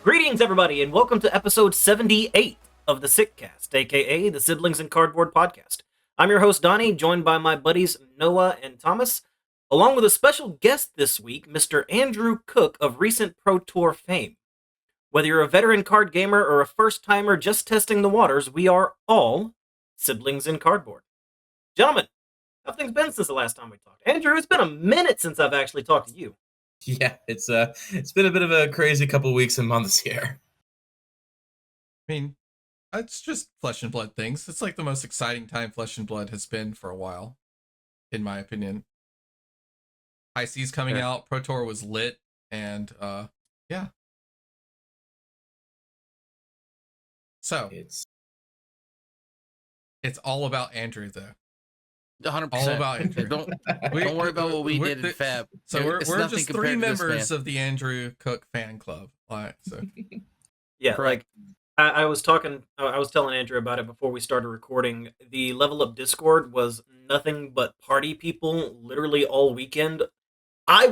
Greetings, everybody, and welcome to episode 78 of the Sickcast, aka the Siblings in Cardboard podcast. I'm your host, Donnie, joined by my buddies Noah and Thomas, along with a special guest this week, Mr. Andrew Cook of recent Pro Tour fame. Whether you're a veteran card gamer or a first-timer just testing the waters, we are all Siblings in Cardboard. Gentlemen, how have things been since the last time we talked? Andrew, it's been a minute since I've actually talked to you. Yeah, it's been a bit of a crazy couple weeks and months here. I mean, it's just Flesh and Blood things. It's like the most exciting time Flesh and Blood has been for a while, in my opinion. High Seas coming out, Pro Tour was lit, and yeah. So it's all about Andrew, though. 100%. All about Andrew. Don't worry about what we did in Fab. So we're just three members of the Andrew Cook fan club. So yeah, like I was telling Andrew about it before we started recording. The Level Up Discord was nothing but party people literally all weekend. I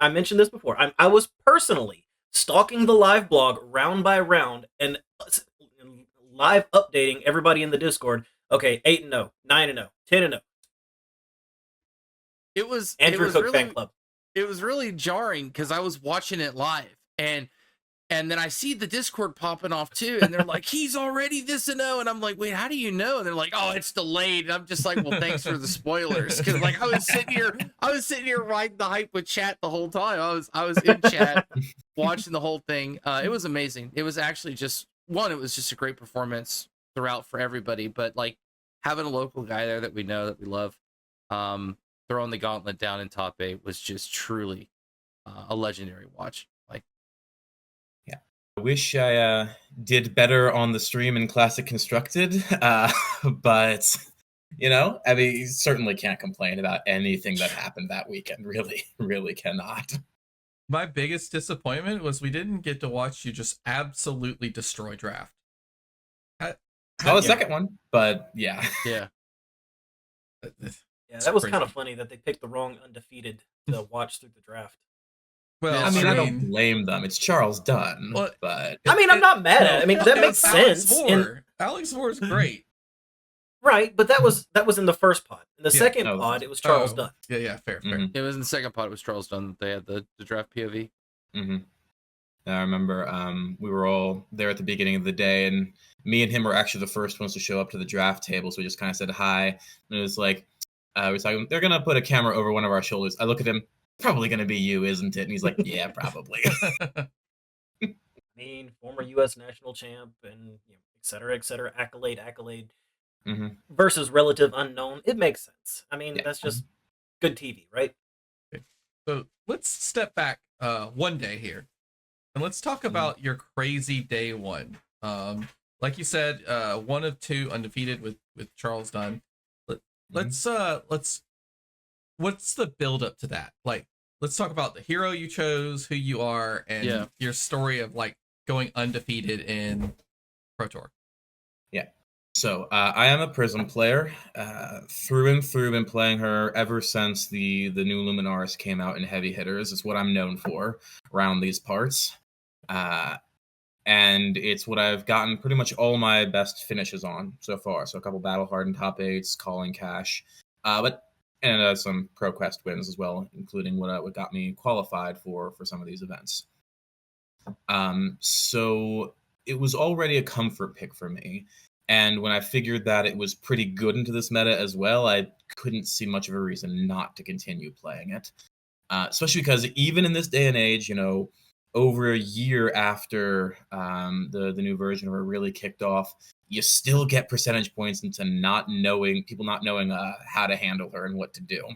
mentioned this before, I was personally stalking the live blog round by round and live updating everybody in the Discord. Okay, 8-0, 9-0, 10-0. It was Andrew Cook fan club. It was really jarring because I was watching it live and then I see the Discord popping off too, and they're like, "He's already this and oh," and I'm like, "Wait, how do you know?" And they're like, "Oh, it's delayed." And I'm just like, "Well, thanks for the spoilers," because like I was sitting here riding the hype with chat the whole time. I was in chat watching the whole thing. It was amazing. It was actually just it was just a great performance throughout for everybody, but like having a local guy there that we know, that we love, throwing the gauntlet down in top 8 was just truly a legendary watch. Like, yeah, I wish I did better on the stream in Classic Constructed, but you know, I mean, you certainly can't complain about anything that happened that weekend. Really cannot. my biggest disappointment was we didn't get to watch you just absolutely destroy draft. The second one, but yeah. Yeah, that was kind of funny that they picked the wrong undefeated to watch through the draft. Well, I mean, I don't blame them. It's Charles Dunn, but I mean, I'm not mad at it. I mean, that makes sense. Alex Moore is great, right? But that was in the first pod. In the second pod, it was Charles Dunn. Yeah, fair. It was in the second pod. It was Charles Dunn. They had the draft POV. Mm-hmm. I remember we were all there at the beginning of the day, and me and him were actually the first ones to show up to the draft table, so we just kind of said hi, and it was like, we was talking, they're going to put a camera over one of our shoulders. I look at him, probably going to be you, isn't it? And he's like, yeah, probably. I mean, former U.S. national champ and et cetera, accolade, mm-hmm. versus relative unknown. It makes sense. I mean, that's just good TV, right? Okay. So let's step back one day here. And let's talk about your crazy day one. Like you said, 1 of 2 undefeated with Charles Dunn. What's the build up to that? Like, let's talk about the hero you chose, who you are, and your story of like going undefeated in Pro Tour. Yeah. So I am a Prism player, through and through. Been playing her ever since the new Luminaris came out in Heavy Hitters. It's what I'm known for around these parts. And it's what I've gotten pretty much all my best finishes on so far. So a couple battle hardened top 8s, calling cash, and some pro quest wins as well, including what got me qualified for some of these events. So it was already a comfort pick for me. And when I figured that it was pretty good into this meta as well, I couldn't see much of a reason not to continue playing it. Especially because even in this day and age, you know, over a year after the new version of it really kicked off, you still get percentage points into people not knowing how to handle her and what to do.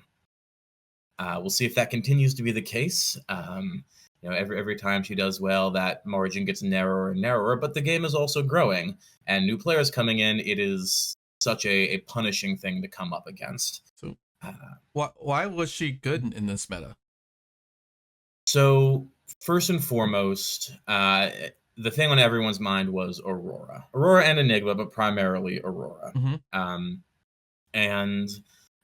We'll see if that continues to be the case. You know, every time she does well, that margin gets narrower and narrower, but the game is also growing, and new players coming in, it is such a punishing thing to come up against. So why was she good in this meta? So first and foremost, the thing on everyone's mind was Aurora and Enigma, but primarily Aurora. Mm-hmm. And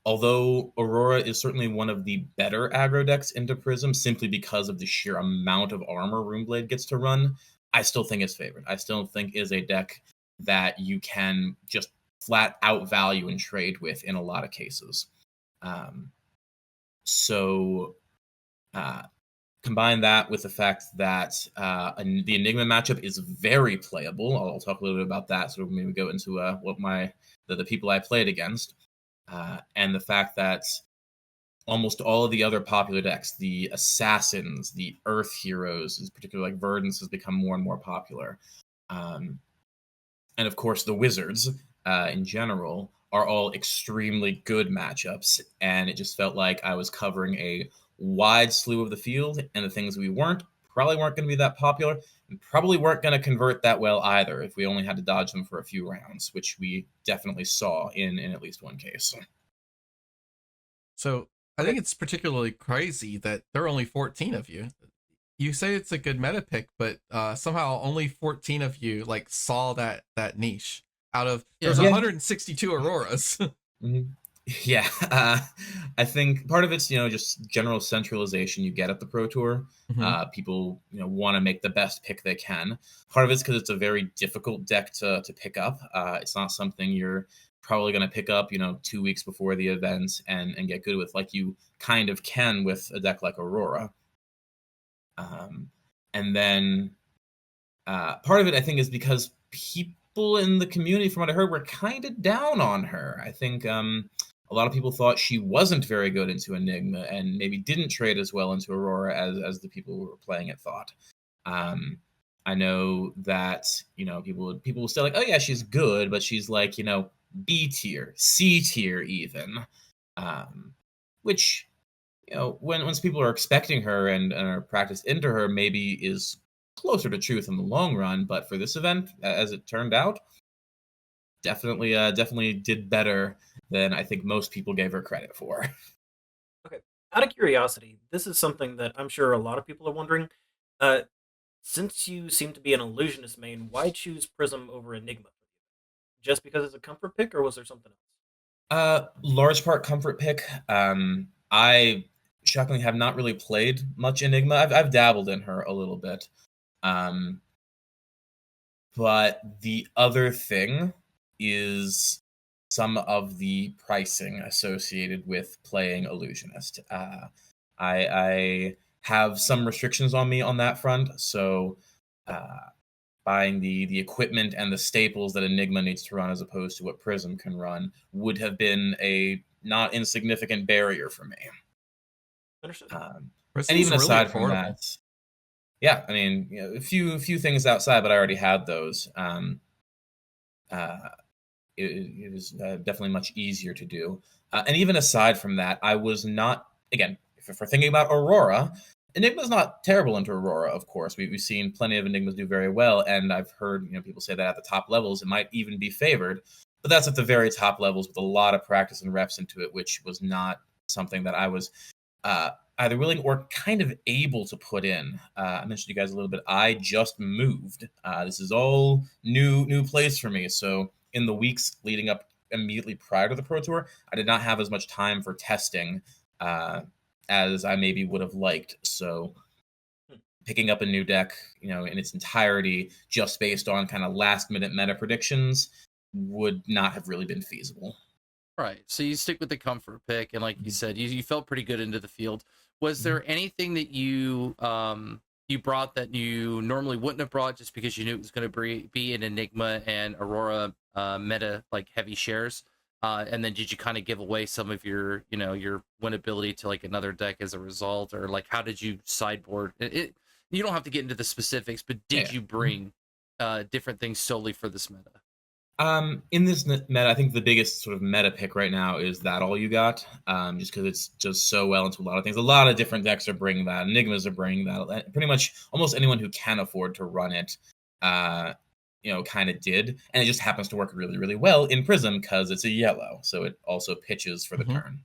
although Aurora is certainly one of the better aggro decks into Prism, simply because of the sheer amount of armor Runeblade gets to run, I still think it's favored. I still think is a deck that you can just flat out value and trade with in a lot of cases. So combine that with the fact that the Enigma matchup is very playable. I'll talk a little bit about that. So maybe go into what the people I played against, and the fact that almost all of the other popular decks, the Assassins, the Earth Heroes, particularly like Verdance, has become more and more popular. And of course, the Wizards in general are all extremely good matchups. And it just felt like I was covering a wide slew of the field, and the things we probably weren't going to be that popular, and probably weren't going to convert that well either if we only had to dodge them for a few rounds, which we definitely saw in at least one case. So I think it's particularly crazy that there are only 14 of you. You say it's a good meta pick, but somehow only 14 of you like saw that niche out of there's 162 Auroras. Mm-hmm. Yeah, I think part of it's just general centralization you get at the Pro Tour. Mm-hmm. People want to make the best pick they can. Part of it's because it's a very difficult deck to pick up. It's not something you're probably going to pick up 2 weeks before the event and get good with, like you kind of can with a deck like Aurora. And then part of it I think is because people in the community, from what I heard, were kind of down on her. I think a lot of people thought she wasn't very good into Enigma and maybe didn't trade as well into Aurora as the people who were playing it thought. I know that people will say like, oh yeah, she's good, but she's like B tier, C tier even, which once people are expecting her and are practiced into her, maybe is closer to truth in the long run. But for this event, as it turned out, definitely did better than I think most people gave her credit for. Okay. Out of curiosity, this is something that I'm sure a lot of people are wondering. Since you seem to be an Illusionist main, why choose Prism over Enigma? Just because it's a comfort pick, or was there something else? Large part comfort pick. I shockingly have not really played much Enigma. I've dabbled in her a little bit. But the other thing is some of the pricing associated with playing Illusionist. I have some restrictions on me on that front, so buying the equipment and the staples that Enigma needs to run as opposed to what Prism can run would have been a not insignificant barrier for me. Understood. And even aside from that, yeah, I mean, a few things outside, but I already had those. It was definitely much easier to do. And even aside from that, I was not, again, if we're thinking about Aurora, Enigma's not terrible into Aurora, of course. We've seen plenty of Enigmas do very well, and I've heard people say that at the top levels it might even be favored, but that's at the very top levels with a lot of practice and reps into it, which was not something that I was either willing or kind of able to put in. I mentioned to you guys a little bit, I just moved. This is all new place for me, so in the weeks leading up immediately prior to the Pro Tour, I did not have as much time for testing as I maybe would have liked. So picking up a new deck, in its entirety, just based on kind of last minute meta predictions, would not have really been feasible. Right. So you stick with the comfort pick, and like you said, you felt pretty good into the field. Was there anything that you you brought that you normally wouldn't have brought just because you knew it was going to be an Enigma and Aurora meta like heavy shares? And then did you kind of give away some of your your winnability to like another deck as a result, or like how did you sideboard it? You don't have to get into the specifics, but did you bring different things solely for this meta? In this meta, I think the biggest sort of meta pick right now is That All You Got, just because it's just so well into a lot of things. A lot of different decks are bringing that. Enigmas are bringing that. Pretty much almost anyone who can afford to run it, kind of did. And it just happens to work really, really well in Prism because it's a yellow. So it also pitches for the turn.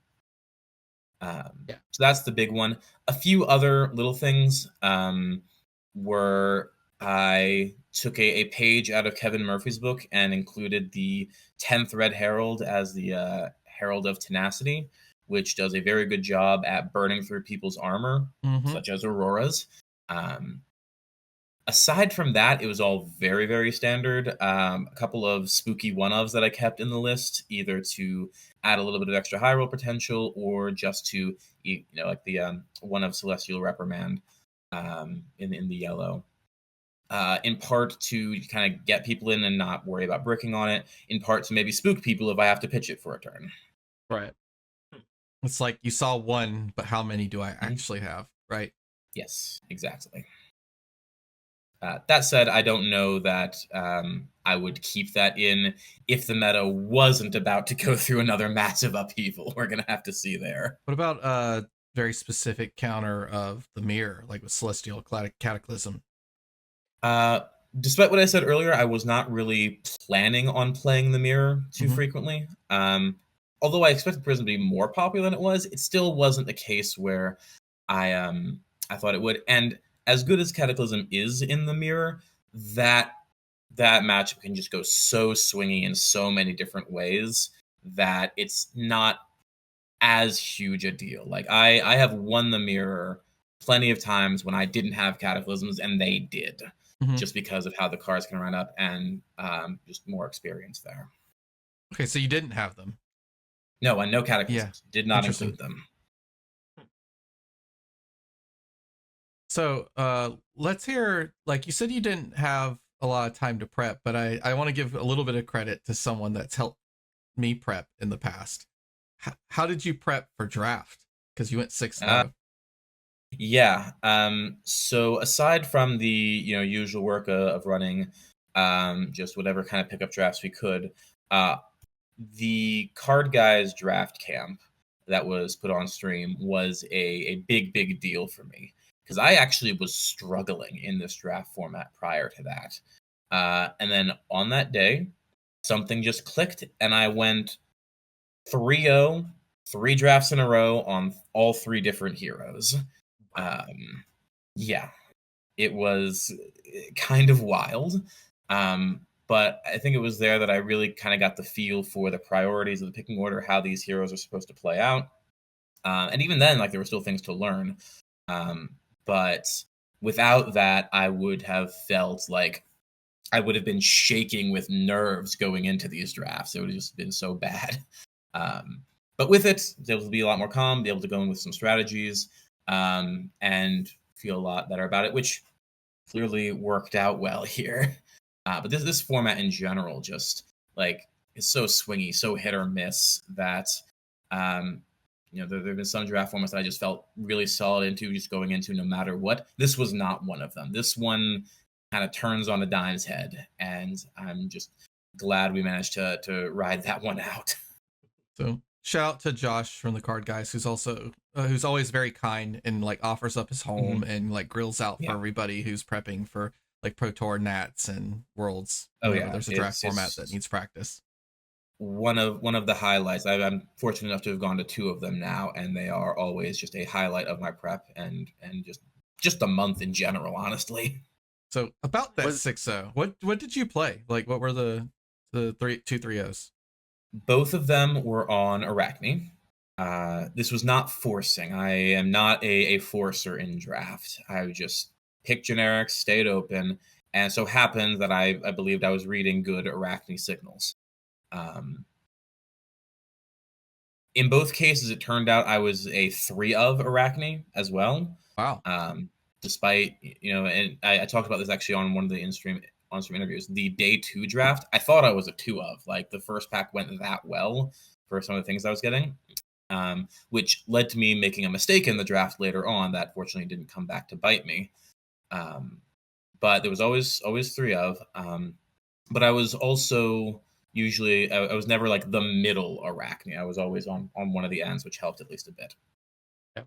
So that's the big one. A few other little things were I took a page out of Kevin Murphy's book and included the 10th Red Herald as the Herald of Tenacity, which does a very good job at burning through people's armor, such as Aurora's. Aside from that, it was all very, very standard. A couple of spooky one-ofs that I kept in the list, either to add a little bit of extra high roll potential or just to, like the one of Celestial Reprimand in the yellow. In part to kind of get people in and not worry about bricking on it. In part to maybe spook people if I have to pitch it for a turn. Right. It's like you saw one, but how many do I actually have? Right. Yes, exactly. That said, I don't know that I would keep that in if the meta wasn't about to go through another massive upheaval. We're going to have to see there. What about a very specific counter of the mirror, like with Celestial Cataclysm? Despite what I said earlier, I was not really planning on playing the mirror too frequently. Although I expected Prism to be more popular than it was, it still wasn't the case where I thought it would. And as good as Cataclysm is in the mirror, that matchup can just go so swingy in so many different ways that it's not as huge a deal. Like I have won the mirror plenty of times when I didn't have Cataclysms, and they did, just because of how the cards can run up and just more experience there. Okay, so you didn't have them. No, and no Cataclysms. Yeah. Did not include them. So let's hear, like you said, you didn't have a lot of time to prep, but I want to give a little bit of credit to someone that's helped me prep in the past. How did you prep for draft? Because you went 6-0. Yeah. So aside from the usual work of running just whatever kind of pickup drafts we could, the Card Guys draft camp that was put on stream was a big deal for me, because I actually was struggling in this draft format prior to that. And then on that day, something just clicked, and I went 3-0, 3 drafts in a row on all 3 different heroes. Yeah, it was kind of wild. But I think it was there that I really kind of got the feel for the priorities of the picking order, how these heroes are supposed to play out. And even then, like, there were still things to learn. But without that, I would have felt like I would have been shaking with nerves going into these drafts. It would have just been so bad. But with it, I was able to be a lot more calm, be able to go in with some strategies, and feel a lot better about it, which clearly worked out well here. But this format in general just like is so swingy, so hit or miss that there have been some draft formats that I just felt really solid into, just going into no matter what. This was not one of them. This one kind of turns on a dime's head, and I'm just glad we managed to ride that one out. So shout out to Josh from the Card Guys, who's also who's always very kind and like offers up his home and like grills out for everybody who's prepping for like ProTour, Nats, and Worlds. There's a draft format that needs practice. One of the highlights. I'm fortunate enough to have gone to 2 of them now, and they are always just a highlight of my prep and just the month in general, honestly. So about that 6-0, what did you play? Like, what were the 2 3-0s? Both of them were on Arachn. This was not forcing. I am not a forcer in draft. I just picked generics, stayed open, and so happened that I believed I was reading good Arachn signals. In both cases, it turned out I was a 3 of Arachn as well. Wow. Despite, and I talked about this actually on one of the on-stream interviews, the day 2 draft, I thought I was a 2 of. Like, the first pack went that well for some of the things I was getting, which led to me making a mistake in the draft later on that fortunately didn't come back to bite me. But there was always 3 of. But I was also usually, I was never like the middle Arachn. I was always on one of the ends, which helped at least a bit. Yeah.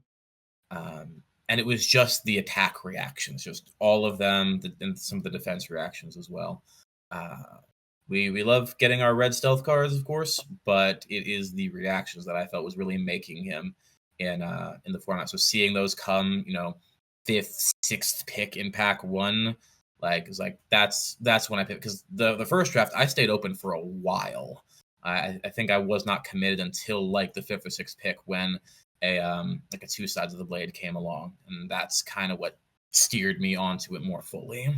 And it was just the attack reactions, just all of them, and some of the defense reactions as well. We love getting our red stealth cards, of course, but it is the reactions that I felt was really making him in the format. So seeing those come, 5th, 6th pick in pack 1, like, it's like that's when I picked, because the first draft I stayed open for a while. I think I was not committed until like the 5th or 6th pick when like a 2 sides of the blade came along, and that's kind of what steered me onto it more fully.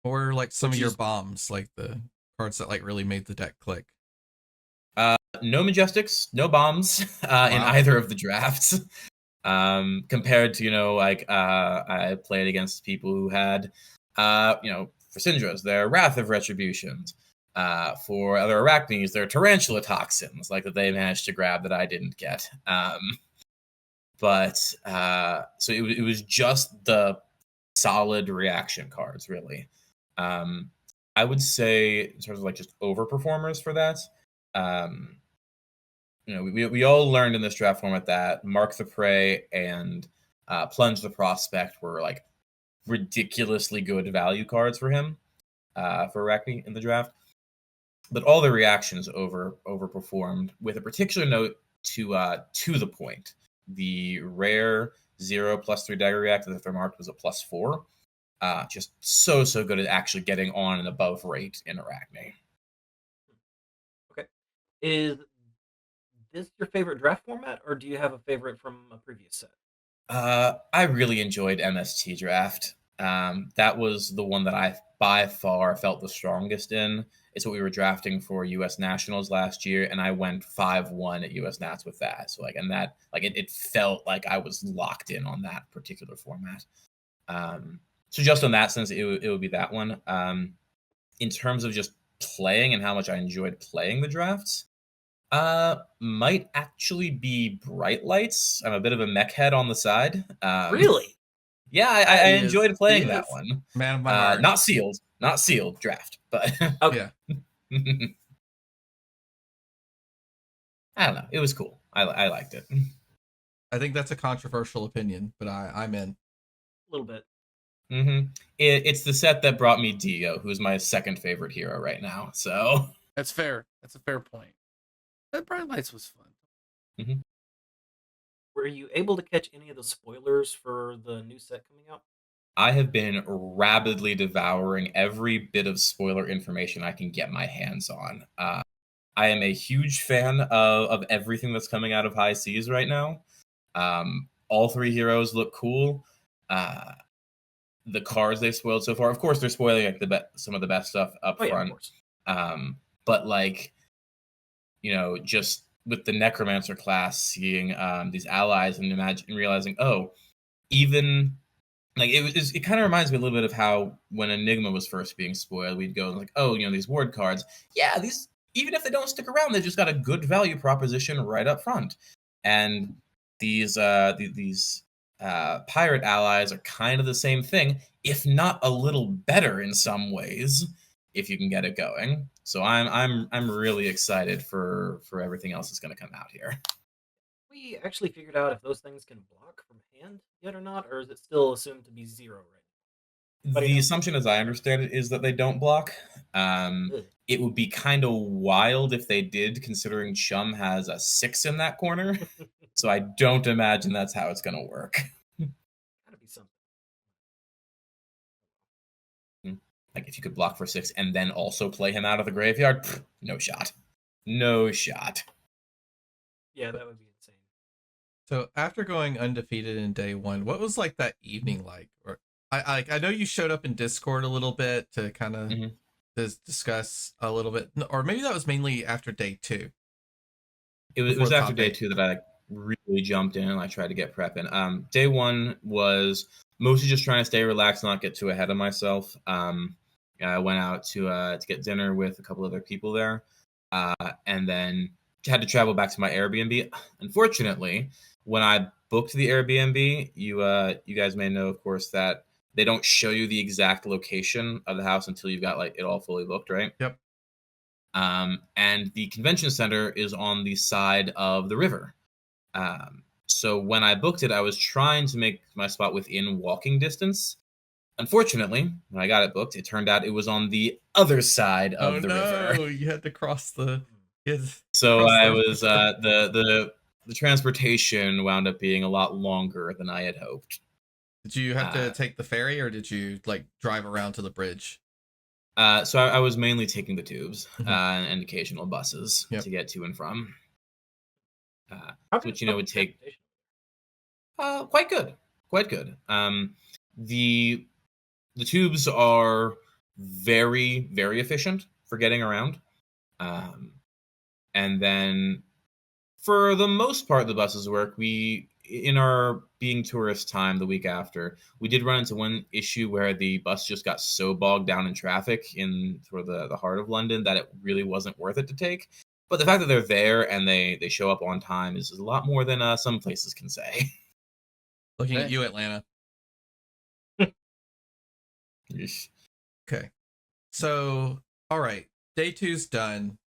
Or like some Which of your is- bombs, like the cards that like really made the deck click. No Majestics, no bombs in Wow. either of the drafts. Compared to, like I played against people who had, for Syndras, their Wrath of Retributions. For other Arachnes, their Tarantula Toxins, like that they managed to grab that I didn't get. So it was just the solid reaction cards, really. I would say in terms of like just overperformers for that. We all learned in this draft format that Mark the Prey and Plunge the Prospect were like ridiculously good value cards for him, for Arachne in the draft. But all the reactions overperformed, with a particular note to the point. The rare 0+3 dagger react that they're marked was a +4. Just so good at actually getting on and above rate in Arachne. Okay. Is this your favorite draft format, or do you have a favorite from a previous set? I really enjoyed MST draft. That was the one that I by far felt the strongest in. It's what we were drafting for U.S. Nationals last year, and I went 5-1 at U.S. Nats with that. So it felt like I was locked in on that particular format. So just on that sense, it would be that one. In terms of just playing and how much I enjoyed playing the drafts, might actually be Bright Lights. I'm a bit of a mech head on the side. Really? Yeah, I He is. enjoyed playing He that is. one. Man of my heart. Not sealed draft, but Okay. Yeah. I don't know. It was cool. I liked it. I think that's a controversial opinion, but I'm in. A little bit. It's the set that brought me Dio, who's my second favorite hero right now. So That's fair. That's a fair point. That Bright Lights was fun. Were you able to catch any of the spoilers for the new set coming out? I have been rabidly devouring every bit of spoiler information I can get my hands on. I am a huge fan of everything that's coming out of High Seas right now. All 3 heroes look cool. The cards they've spoiled so far, of course, they're spoiling like some of the best stuff up front. Yeah, of course. But like, just with the Necromancer class, seeing these allies and realizing, oh, even like it kind of reminds me a little bit of how when Enigma was first being spoiled, we'd go like, oh, these ward cards, yeah, these, even if they don't stick around, they just got a good value proposition right up front. And these pirate allies are kind of the same thing, if not a little better in some ways, if you can get it going. So I'm really excited for everything else that's going to come out here. We actually figured out if those things can block from hand yet or not, or is it still assumed to be 0 right now? The assumption, as I understand it, is that they don't block. It would be kind of wild if they did, considering Chum has a 6 in that corner. So I don't imagine that's how it's going to work. Gotta be something. Like if you could block for 6 and then also play him out of the graveyard, no shot. No shot. Yeah, that would be insane. So after going undefeated in day 1, what was like that evening like? Or I know you showed up in Discord a little bit to kind of discuss a little bit, or maybe that was mainly after day 2. It was after day 8. 2 that I really jumped in and I tried to get prep in. Day 1 was mostly just trying to stay relaxed, not get too ahead of myself. I went out to get dinner with a couple other people there, and then had to travel back to my Airbnb. Unfortunately, when I booked the Airbnb, you guys may know, of course, that they don't show you the exact location of the house until you've got like it all fully booked, right? Yep. And the convention center is on the side of the river. So when I booked it, I was trying to make my spot within walking distance. Unfortunately, when I got it booked, it turned out it was on the other side of the river. Oh, you had to cross the. So I was the transportation wound up being a lot longer than I had hoped. Did you have to take the ferry, or did you like drive around to the bridge? So I was mainly taking the tubes Mhm. and occasional buses Yep. to get to and from. How Which good would take transportation? quite good, quite good. The tubes are very very efficient for getting around, and then for the most part the buses work. We in our being tourist time the week after, we did run into one issue where the bus just got so bogged down in traffic in sort of the heart of London that it really wasn't worth it to take. But the fact that they're there and they show up on time is a lot more than some places can say. Looking at Okay. you, Atlanta. Yeesh. Okay. So, all right. Day 2's done.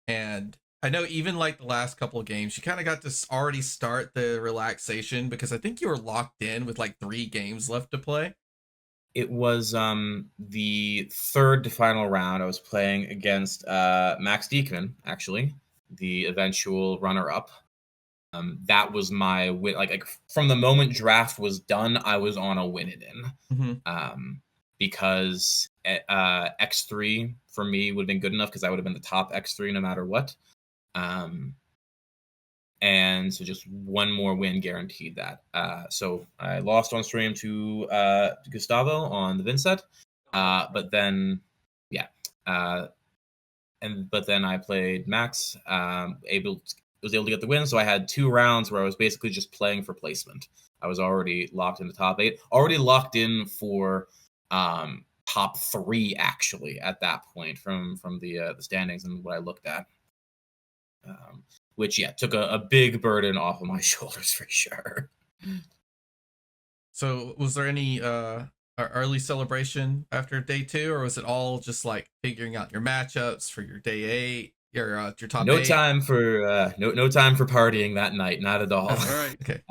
And I know even like the last couple of games, you kind of got to already start the relaxation because I think you were locked in with like 3 games left to play. It was the third to final round. I was playing against Max Diekman, actually, the eventual runner-up. That was my win. Like from the moment draft was done, I was on a win it in. Because X3 for me would have been good enough because I would have been the top X3 no matter what. And so just one more win guaranteed that. So I lost on stream to Gustavo on the Vincent, but then but then I played Max, was able to get the win. So I had 2 rounds where I was basically just playing for placement. I was already locked into top 8, already locked in for top 3 actually at that point from the standings and what I looked at. Which took a big burden off of my shoulders for sure. So was there any early celebration after day 2, or was it all just like figuring out your matchups for your day 8, your top No 8? time for no time for partying that night, not at all. All right. Okay.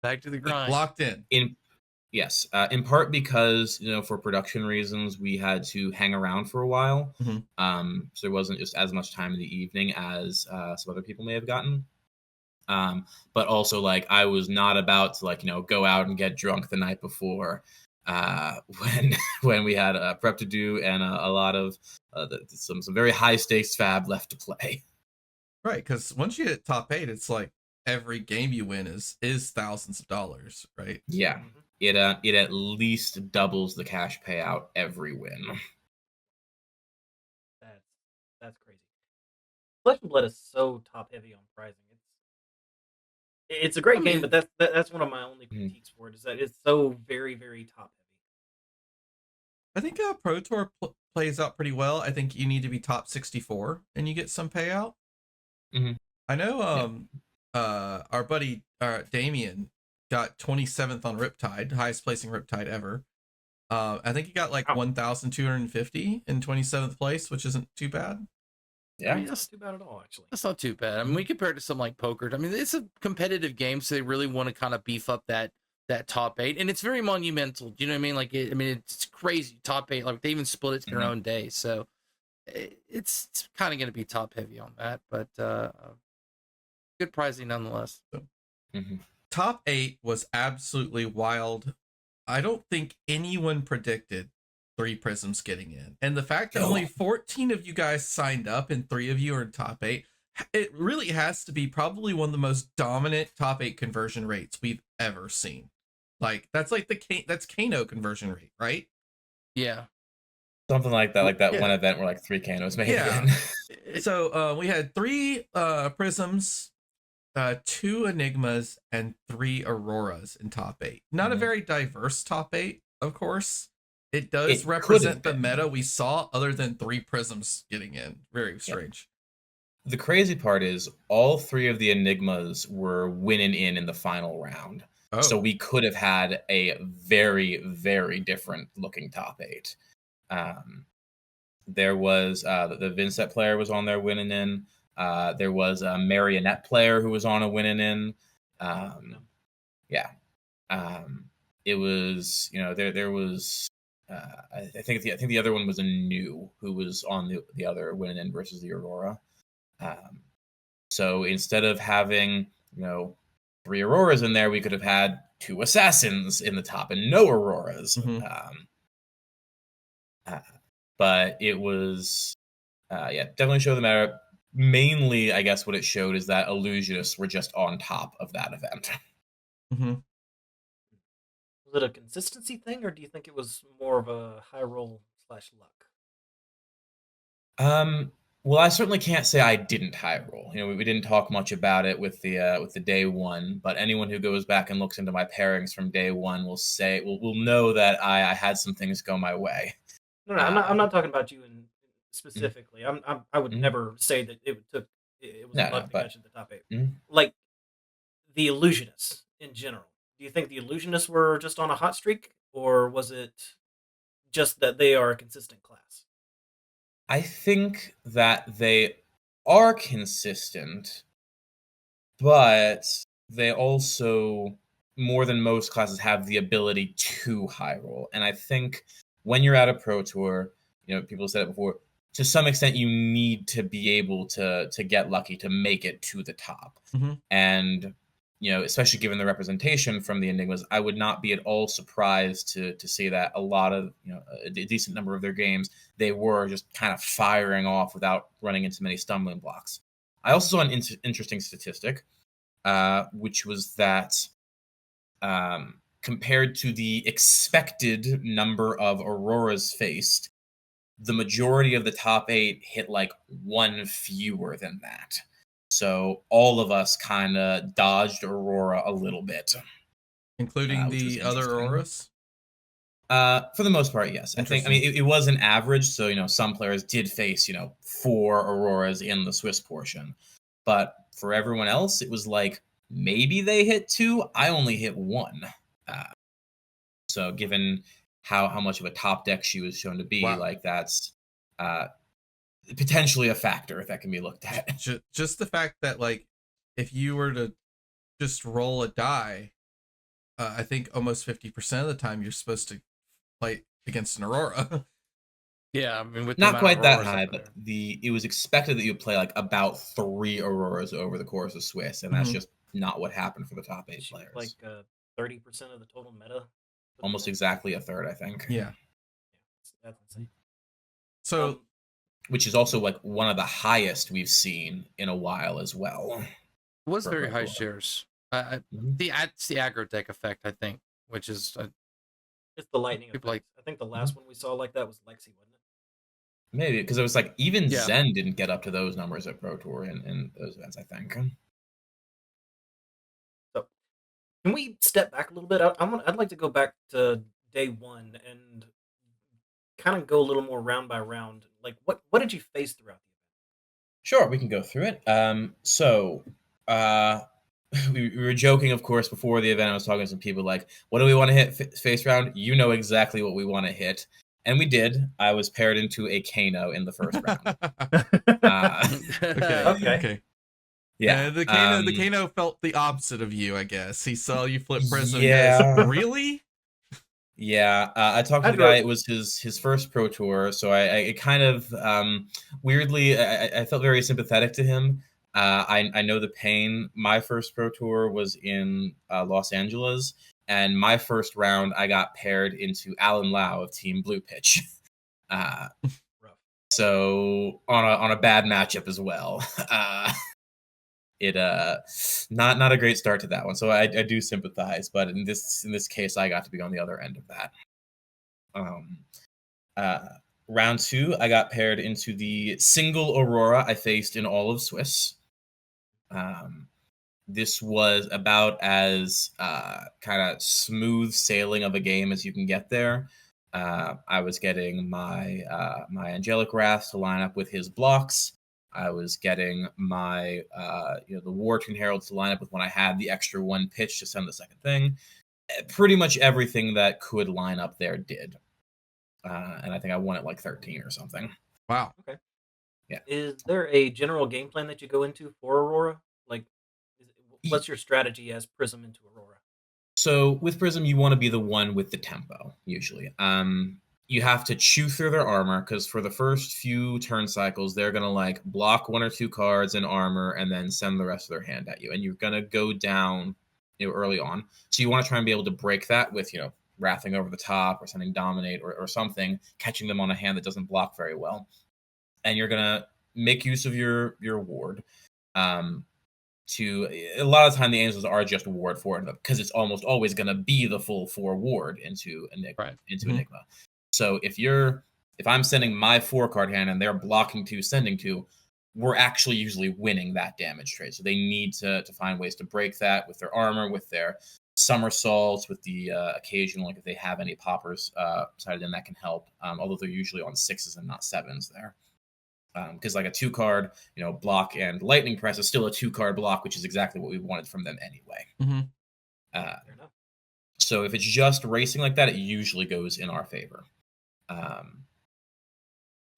Back to the grind. Locked in. Yes, in part because for production reasons we had to hang around for a while. So there wasn't just as much time in the evening as some other people may have gotten. But also like I was not about to go out and get drunk the night before when we had prep to do and a lot of some very high stakes fab left to play. Right, because once you hit top 8, it's like every game you win is thousands of dollars, right? Yeah. It at least doubles the cash payout every win. That's crazy. Flesh and Blood is so top heavy on pricing. It's a great game, but that's one of my only critiques for it is that it's so very very top heavy. I think Pro Tour plays out pretty well. I think you need to be top 64 and you get some payout. I know our buddy Damien got 27th on Riptide, highest placing Riptide ever. I think he got like 1,250 in 27th place, which isn't too bad. Yeah, I mean, that's too bad at all, actually. That's not too bad. I mean, we compare it to something like poker. I mean, it's a competitive game, so they really want to kind of beef up that top 8, and it's very monumental. Do you know what I mean? Like, it's crazy top 8. Like, they even split it to their own day, so it's kind of going to be top heavy on that, but good pricing nonetheless. Top 8 was absolutely wild. I don't think anyone predicted 3 Prisms getting in. And the fact that only 14 of you guys signed up and 3 of you are in top 8, it really has to be probably one of the most dominant top 8 conversion rates we've ever seen. Like, that's like that's Kano conversion rate, right? Yeah. Something like that, one event where like 3 Kanos made it in. So we had 3 Prisms, 2 Enigmas, and 3 Auroras in top 8. Not a very diverse top 8, of course. It does represent the meta we saw, other than 3 Prisms getting in. Very strange. The crazy part is all 3 of the Enigmas were winning in the final round. So we could have had a very, very different looking top 8. There was the Vincent player was on there winning in. There was a Marionette player who was on a winning in. It was there was I think the other one was a new who was on the other winning in versus the Aurora. So instead of having 3 Auroras in there, we could have had 2 Assassins in the top and no Auroras. but it was, definitely showed the meta. Mainly, I guess what it showed is that Illusionists were just on top of that event. Mm-hmm. Was it a consistency thing, or do you think it was more of a high roll / luck? Well, I certainly can't say I didn't high roll. We didn't talk much about it with the day one, but anyone who goes back and looks into my pairings from day one will know that I had some things go my way. No, I'm not talking about you specifically. I would Mhm. never say that it was No, luck to but catch in the top 8. Mhm. Like the Illusionists in general. Do you think the Illusionists were just on a hot streak, or was it just that they are a consistent class? I think that they are consistent, but they also, more than most classes, have the ability to high roll. And I think when you're at a Pro Tour, people said it before, to some extent you need to be able to get lucky to make it to the top. Mm-hmm. And especially given the representation from the Enigmas, I would not be at all surprised to see that a lot of, a decent number of their games, they were just kind of firing off without running into many stumbling blocks. I also saw an interesting statistic, which was that compared to the expected number of Auroras faced, the majority of the top 8 hit like one fewer than that. So all of us kind of dodged Aurora a little bit. Including which was the other interesting. Auroras? For the most part, yes. I think, it was an average, so, some players did face, 4 Auroras in the Swiss portion. But for everyone else, it was like, maybe they hit 2, I only hit 1. So given how much of a top deck she was shown to be, Wow. like that's potentially a factor that can be looked at. Just the fact that, like, if you were to just roll a die, I think almost 50% of the time you're supposed to play against an Aurora. Yeah, I mean, with Not quite that Auroras high, up but there. it was expected that you'd play like about 3 Auroras over the course of Swiss, and that's Mhm. just not what happened for the top 8 She was players. like 30% of the total meta. Almost exactly a third, I think. Yeah. That's insane. So which is also like one of the highest we've seen in a while as well. It was for very Pro high Tour. shares. Mhm. It's the aggro deck effect, I think, which is It's the lightning People effect. I think the last one we saw like that was Lexi, wasn't it? Maybe because it was like even Yeah. Zen didn't get up to those numbers at Pro Tour in those events, I think. So, can we step back a little bit? I'd like to go back to day one and kind of go a little more round by round. Like, what did you face throughout the event? Sure, we can go through it. We were joking, of course, before the event. I was talking to some people like, what do we want to hit face round? You know exactly what we want to hit. And we did. I was paired into a Kano in the first round. okay. Yeah. The Kano felt the opposite of you, I guess. He saw you flip Prism. Yeah. Goes, really? Yeah, I talked to the guy. It was his first Pro Tour, so I kind of weirdly I felt very sympathetic to him. I know the pain. My first Pro Tour was in Los Angeles, and my first round I got paired into Alan Lau of Team Blue Pitch. So on a bad matchup as well. It not a great start to that one, so I do sympathize. But in this case, I got to be on the other end of that. Round 2, I got paired into the single Aurora I faced in all of Swiss. This was about as kind of smooth sailing of a game as you can get there. I was getting my Angelic Wrath to line up with his blocks. I was getting my the War Toon Heralds to line up with when I had the extra 1 pitch to send the second thing. Pretty much everything that could line up there did. And I think I won it like 13 or something. Wow. Okay. Yeah. Is there a general game plan that you go into for Aurora? Like, what's your strategy as Prism into Aurora? So with Prism, you want to be the one with the tempo, usually. You have to chew through their armor, because for the first few turn cycles, they're going to like block 1 or 2 cards in armor and then send the rest of their hand at you. And you're going to go down early on. So you want to try and be able to break that with, Wrathing over the top or sending Dominate or something, catching them on a hand that doesn't block very well. And you're going to make use of your ward. To a lot of the time, the angels are just ward for it because it's almost always going to be the full 4 ward into Enigma. Right. Enigma. So if I'm sending my 4-card hand and they're blocking 2, sending 2, we're actually usually winning that damage trade. So they need to find ways to break that with their armor, with their somersaults, with the occasional, like if they have any poppers sided in, that can help. Although they're usually on 6s and not 7s there. Because like a 2-card, block and lightning press is still a 2-card block, which is exactly what we wanted from them anyway. So if it's just racing like that, it usually goes in our favor.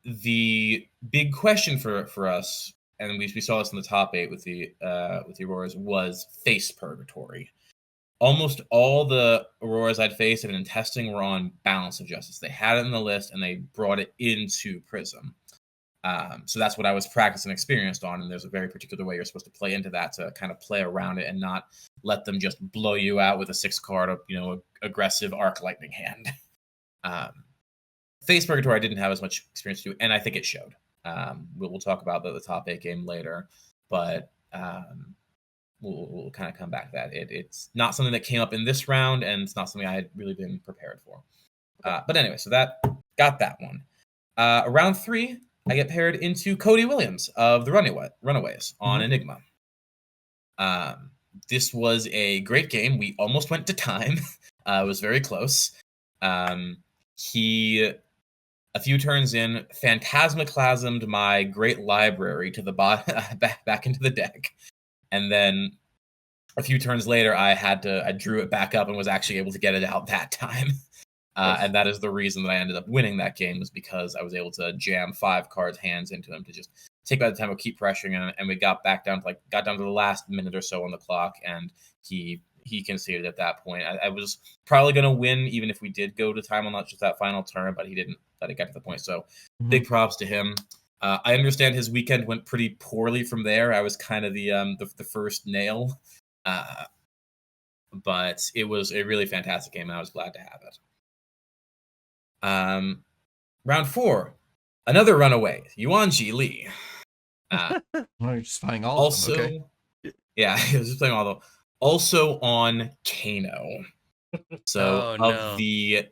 The big question for us, and we saw this in the top 8 with the Auroras, was face purgatory. Almost all the Auroras I'd faced in testing were on Balance of Justice. They had it in the list and they brought it into Prism. So that's what I was practiced and experienced on, and there's a very particular way you're supposed to play into that to kind of play around it and not let them just blow you out with a 6-card, aggressive arc lightning hand. Face Purgatory I didn't have as much experience to, and I think it showed. We'll talk about the top 8 game later, but we'll kind of come back to that. It's not something that came up in this round, and it's not something I had really been prepared for. But anyway, so that got that one. Round 3. I get paired into Cody Williams of the Runaways on Enigma. This was a great game. We almost went to time. It was very close. He, a few turns in, phantasmaclasmed my great library to the back into the deck. And then a few turns later, I drew it back up and was actually able to get it out that time. And that is the reason that I ended up winning that game, was because I was able to jam 5 cards hands into him to just take by the time, we'll keep pressuring him, and we got down to the last minute or so on the clock, and he conceded at that point. I was probably going to win even if we did go to time on not just that final turn, but he didn't let it get to the point. So big props to him. I understand his weekend went pretty poorly from there. I was kind of the first nail, but it was a really fantastic game, and I was glad to have it. Round 4, another runaway, Yuanji Lee. You're just playing all also, of them, okay. Yeah, he was just playing all of them. Also on Kano. So of the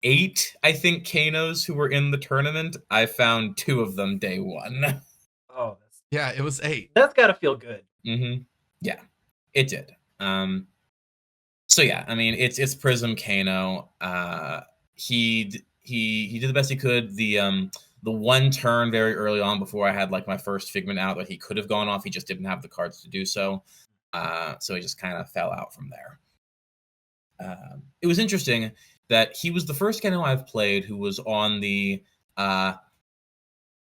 8, I think, Kanos who were in the tournament, I found 2 of them day 1. Oh, yeah, it was 8. That's gotta feel good. Yeah, it did. So yeah, I mean, it's Prism Kano. He did the best he could. The one turn very early on before I had like my first Figment out that he could have gone off, he just didn't have the cards to do so. So he just kind of fell out from there. It was interesting that he was the first Kano I've played who was on the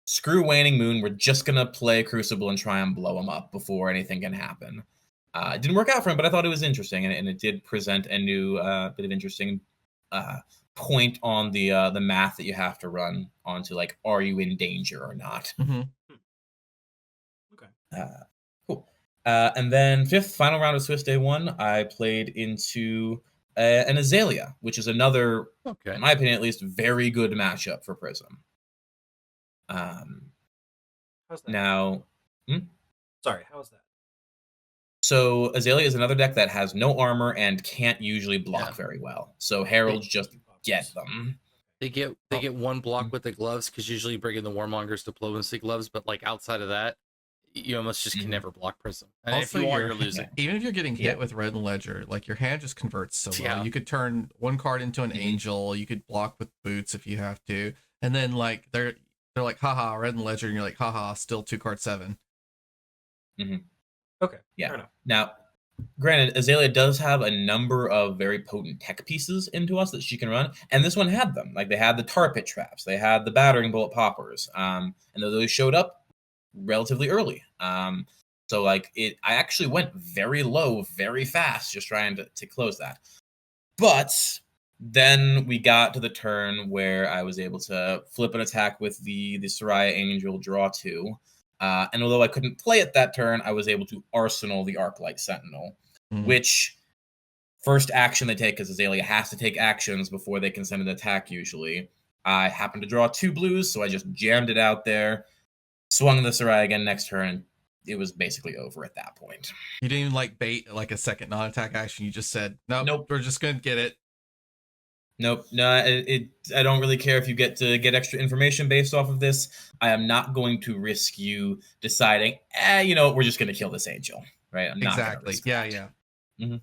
screw Waning Moon. We're just gonna play Crucible and try and blow him up before anything can happen. It didn't work out for him, but I thought it was interesting, and it did present a new bit of interesting point on the math that you have to run onto, like, are you in danger or not? Okay. Cool. And then 5th final round of Swiss Day 1, I played into an Aelia, which is another, in my opinion at least, very good matchup for Prism. How's that? Now, Sorry, how is that? So Aelia is another deck that has no armor and can't usually block very well. So Heralds just get them. They get 1 block with the gloves, because usually you bring in the Warmongers Diplomacy gloves, but like outside of that, you almost just can never block Prism. And also, if you are, you're losing. Even if you're getting hit with Red Ledger, like, your hand just converts so well. You could turn 1 card into an angel. You could block with boots if you have to, and then like they're like, haha, Red Ledger, and you're like, haha, still 2-card 7. Okay. Yeah. Fair enough. Now, granted, Aelia does have a number of very potent tech pieces into us that she can run, and this one had them. Like, they had the tar pit traps, they had the battering bolt poppers, and those showed up relatively early. So like, I actually went very low, very fast, just trying to close that. But then we got to the turn where I was able to flip an attack with the Soraya Angel, draw 2. And although I couldn't play it that turn, I was able to arsenal the Arclight Sentinel, which first action they take, because Aelia has to take actions before they can send an attack usually. I happened to draw 2 blues, so I just jammed it out there, swung the Sarai again next turn, and it was basically over at that point. You didn't even like bait like a second non-attack action. You just said, nope. We're just going to get it. Nope. No, I don't really care if you get to get extra information based off of this. I am not going to risk you deciding, we're just going to kill this angel, right? I'm not exactly. Yeah. Mm-hmm.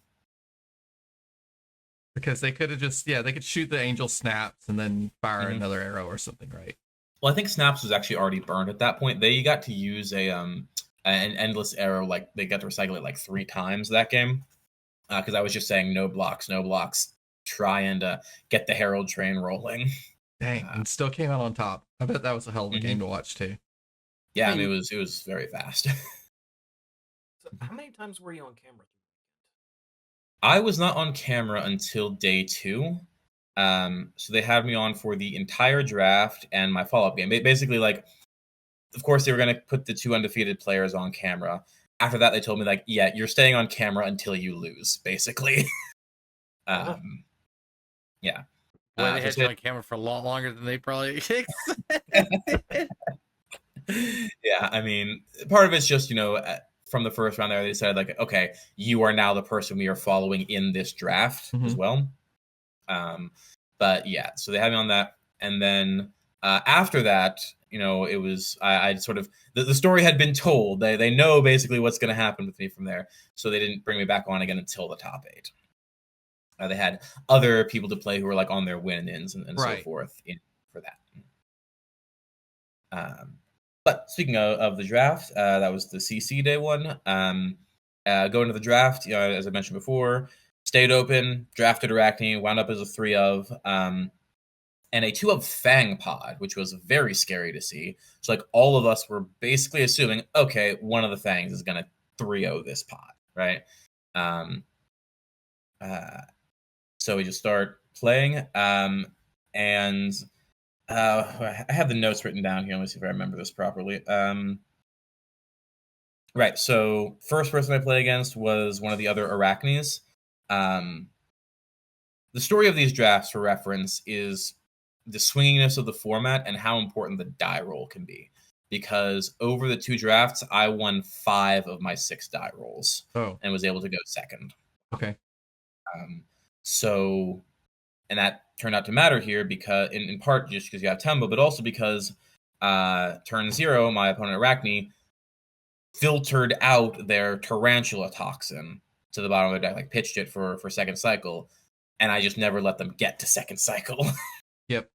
Because they could have just, they could shoot the angel snaps and then fire another arrow or something, right? Well, I think snaps was actually already burned at that point. They got to use an endless arrow, like they got to recycle it like 3 times that game. Because I was just saying no blocks. Try and get the Herald train rolling. Dang, and still came out on top. I bet that was a hell of a game to watch too. Yeah, I mean, it was very fast. So how many times were you on camera? I was not on camera until day 2. So they had me on for the entire draft and my follow-up game. Basically, like, of course, they were going to put the 2 undefeated players on camera. After that, they told me, like, yeah, you're staying on camera until you lose, basically. Yeah. Boy, they had you on camera for a lot longer than they probably expected. Yeah, I mean, part of it's just, from the first round there, they decided, like, okay, you are now the person we are following in this draft as well. But yeah, so they had me on that. And then after that, it was, I sort of, the story had been told. They know basically what's going to happen with me from there. So they didn't bring me back on again until the top 8. They had other people to play who were like on their win-ins and so forth for that. But speaking of the draft, that was the CC day 1. Going to the draft, as I mentioned before, stayed open, drafted Arachn, wound up as a 3 of, and a 2 of Fang pod, which was very scary to see. So like all of us were basically assuming, okay, one of the Fangs is going to 3-0 this pod, right? So we just start playing, and I have the notes written down here. Let me see if I remember this properly. Right, so first person I played against was one of the other Arachnes. The story of these drafts, for reference, is the swinginess of the format and how important the die roll can be. Because over the 2 drafts, I won 5 of my 6 die rolls and was able to go second. Okay. So, and that turned out to matter here because, in part, just because you have tempo, but also because turn 0, my opponent Arachn filtered out their tarantula toxin to the bottom of their deck, like pitched it for second cycle, and I just never let them get to second cycle. Yep.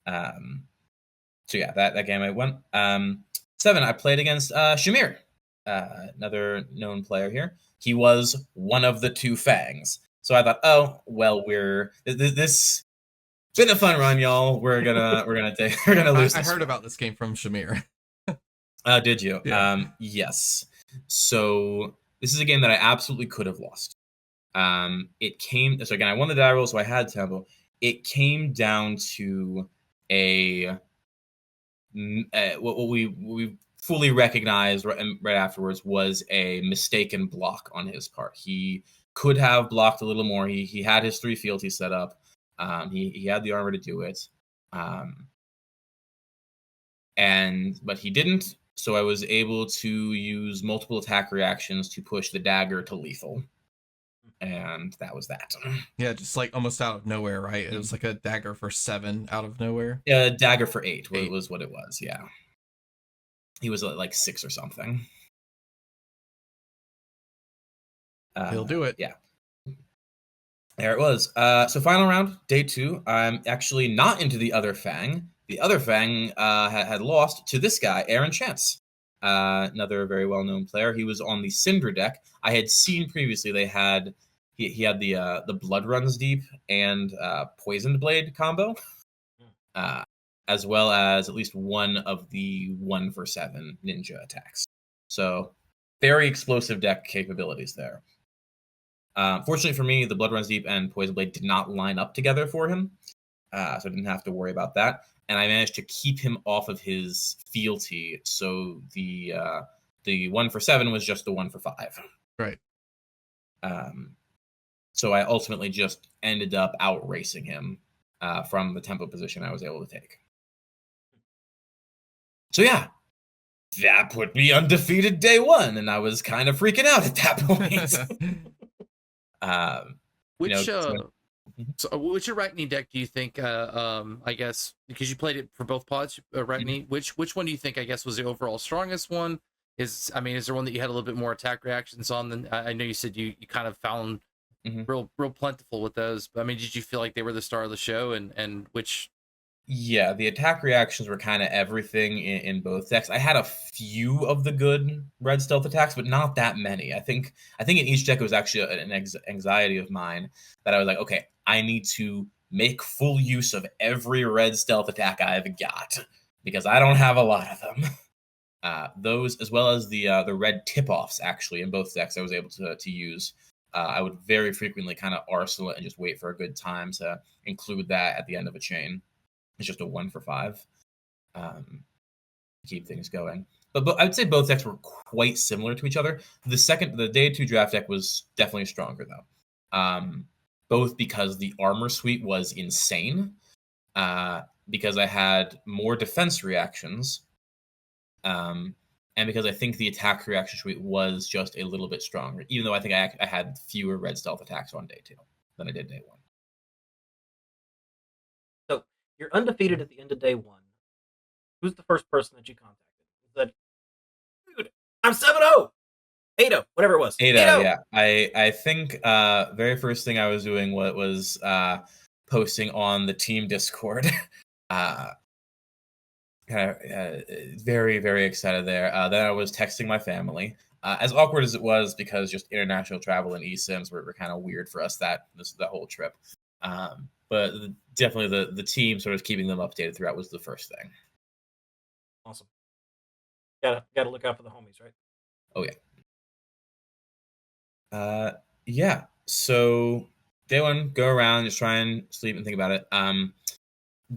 So yeah, that game I won. 7, I played against Shamir, another known player here. He was one of the 2 Fangs. So I thought, oh well, this been a fun run, y'all. We're gonna lose. I heard about this game from Shamir. Did you? Yeah. Yes. So this is a game that I absolutely could have lost. It came. So again, I won the die roll, so I had tempo. It came down to what we fully recognized right afterwards was a mistaken block on his part. He could have blocked a little more. He had his 3 fealties set up. He had the armor to do it. But he didn't. So I was able to use multiple attack reactions to push the dagger to lethal. And that was that. Yeah, just like almost out of nowhere, right? It was like a dagger for 7 out of nowhere. Yeah, dagger for 8 was what it was, yeah. He was at like 6 or something. He'll do it. Yeah. There it was. So final round, day 2. I'm actually not into the other Fang. The other Fang had lost to this guy, Aaron Chance. Another very well-known player. He was on the Syndra deck. I had seen previously they had he had the Blood Runs Deep and Poisoned Blade combo, as well as at least one of the 1-for-7 ninja attacks. So very explosive deck capabilities there. Fortunately for me, the Blood Runs Deep and Poison Blade did not line up together for him, so I didn't have to worry about that. And I managed to keep him off of his fealty, so the 1-for-7 was just the 1-for-5. Right. So I ultimately just ended up outracing him from the tempo position I was able to take. So yeah, that put me undefeated day one, and I was kind of freaking out at that point. Which Mhm. so which Arachne deck do you think? I guess because you played it for both pods, Arachne. Which one do you think? I guess was the overall strongest one? Is there one that you had a little bit more attack reactions on? Than I know you said you kind of found real plentiful with those. But I mean, did you feel like they were the star of the show? And which? Yeah, the attack reactions were kind of everything in both decks. I had a few of the good red stealth attacks, but not that many. I think in each deck it was actually an anxiety of mine that I was like, okay, I need to make full use of every red stealth attack I've got because I don't have a lot of them. Those, as well as the red tip-offs, actually, in both decks I was able to use. I would very frequently kind of arsenal it and just wait for a good time to include that at the end of a chain. It's just a 1 for 5 to keep things going. But I would say both decks were quite similar to each other. The day 2 draft deck was definitely stronger, though. Both because the armor suite was insane, because I had more defense reactions, and because I think the attack reaction suite was just a little bit stronger, even though I think I had fewer red stealth attacks on day 2 than I did day 1. So you're undefeated at the end of day 1. Who's the first person that you contacted? Said, dude, I'm 7-0, 8-0, whatever it was. 8-0, yeah. I think very first thing I was doing was posting on the team Discord. Very, very excited there. Then I was texting my family. As awkward as it was, because just international travel and eSIMs were kind of weird for us that whole trip. But definitely the team sort of keeping them updated throughout was the first thing. Awesome. Gotta look out for the homies, right? Oh yeah. Yeah. So day 1, go around, just try and sleep and think about it.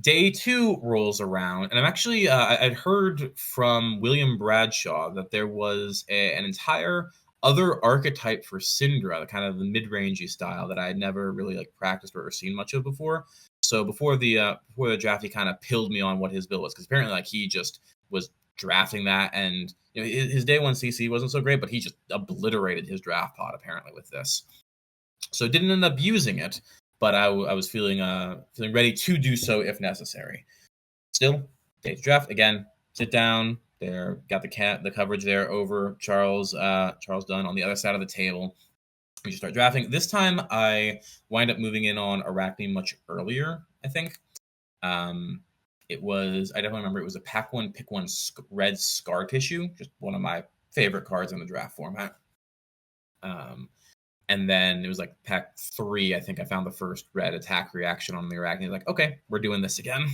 Day 2 rolls around, and I'm actually I'd heard from William Bradshaw that there was an entire other archetype for Syndra, the kind of the mid-rangey style that I had never really practiced or seen much of before. So before the draft, he kind of pilled me on what his build was, because apparently he just was drafting that, and his day 1 CC wasn't so great, but he just obliterated his draft pod apparently with this. So didn't end up using it, but I was feeling ready to do so if necessary. Still, day 2 draft again. Sit down. There, got the coverage there over Charles Dunn on the other side of the table. We just start drafting. This time, I wind up moving in on Arachne much earlier, I think. I definitely remember it was a pack 1, pick 1 red scar tissue, just one of my favorite cards in the draft format. And then it was pack 3, I think I found the first red attack reaction on the Arachne. Like, okay, we're doing this again.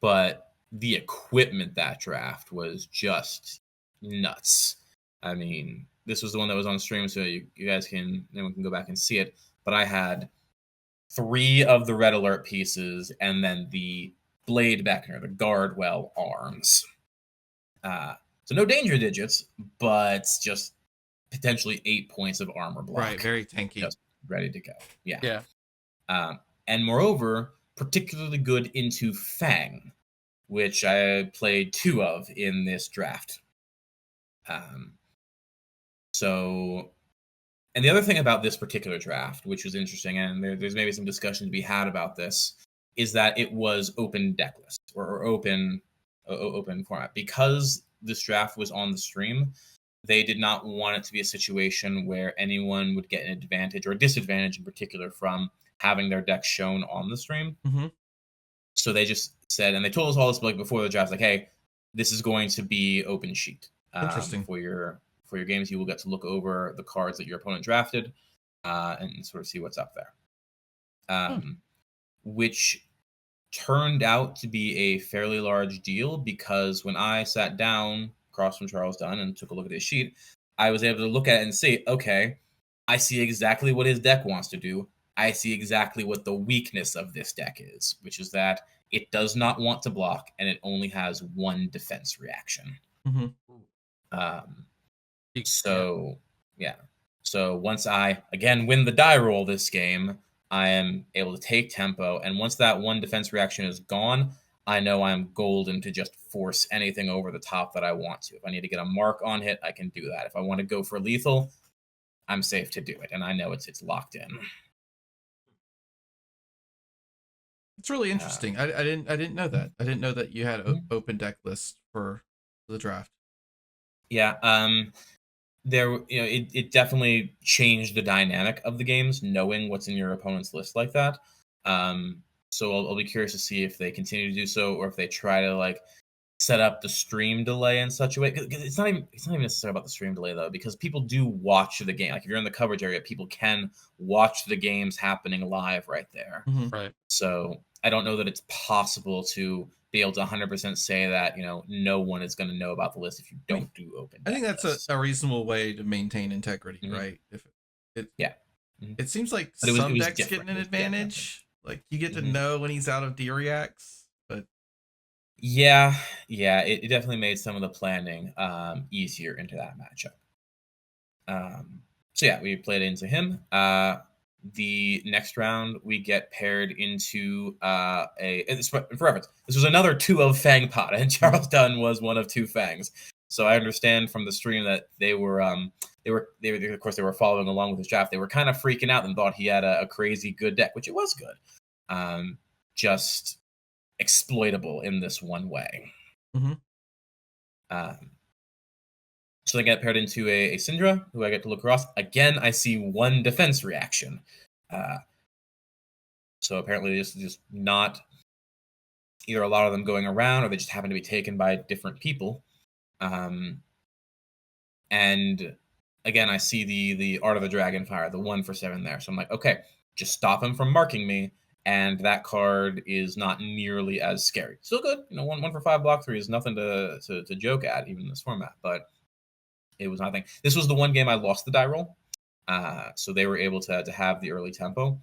But the equipment that draft was just nuts. I mean, this was the one that was on stream, so you guys anyone can go back and see it. But I had 3 of the red alert pieces, and then the Blade Beckner, the Guardwell arms. So no danger digits, but just potentially 8 points of armor block. Right, very tanky. Just ready to go. Yeah. Yeah. And moreover, particularly good into Fang, which I played 2 of in this draft. And the other thing about this particular draft, which was interesting, and there's maybe some discussion to be had about this, is that it was open deck list or open format. Because this draft was on the stream, they did not want it to be a situation where anyone would get an advantage or a disadvantage in particular from having their deck shown on the stream. Mm-hmm. So they just said, and they told us all this before the draft, hey, this is going to be open sheet. Interesting. For your games. You will get to look over the cards that your opponent drafted and sort of see what's up there. Which turned out to be a fairly large deal, because when I sat down across from Charles Dunn and took a look at his sheet, I was able to look at it and say, okay, I see exactly what his deck wants to do. I see exactly what the weakness of this deck is, which is that it does not want to block and it only has 1 defense reaction. Mm-hmm. So Yeah. So once I, again, win the die roll this game, I am able to take tempo. And once that one defense reaction is gone, I know I'm golden to just force anything over the top that I want to. If I need to get a mark on hit, I can do that. If I want to go for lethal, I'm safe to do it. And I know it's locked in. It's really interesting. I didn't know that. I didn't know that you had open deck list for the draft. Yeah. There, it definitely changed the dynamic of the games, knowing what's in your opponent's list like that. So I'll be curious to see if they continue to do so, or if they try to like set up the stream delay in such a way. 'Cause it's not even necessarily about the stream delay though, because people do watch the game. Like if you're in the coverage area, people can watch the games happening live right there. Mm-hmm. Right. So I don't know that it's possible to be able to 100% say that no one is going to know about the list if you don't do open. I think that's a reasonable way to maintain integrity, right? If it seems like some decks getting an advantage. Like you get to know when he's out of D-reacts, but yeah, it definitely made some of the planning easier into that matchup. So yeah, we played into him. The next round we get paired into for reference, this was another 2 of Fang pot, and Charles Dunn was 1 of 2 Fangs. So I understand from the stream that they were of course they were following along with his draft. They were kind of freaking out and thought he had a crazy good deck, which it was good. Just exploitable in this one way. Mm-hmm. So they get paired into a Syndra, who I get to look across. Again, I see 1 defense reaction. So apparently this is just not either a lot of them going around, or they just happen to be taken by different people. And again, I see the Art of the Dragonfire, the 1 for 7 there. So I'm like, okay, just stop him from marking me. And that card is not nearly as scary. Still good. 1 for 5 block 3 is nothing to joke at, even in this format. But it was nothing. This was the one game I lost the die roll. So they were able to have the early tempo.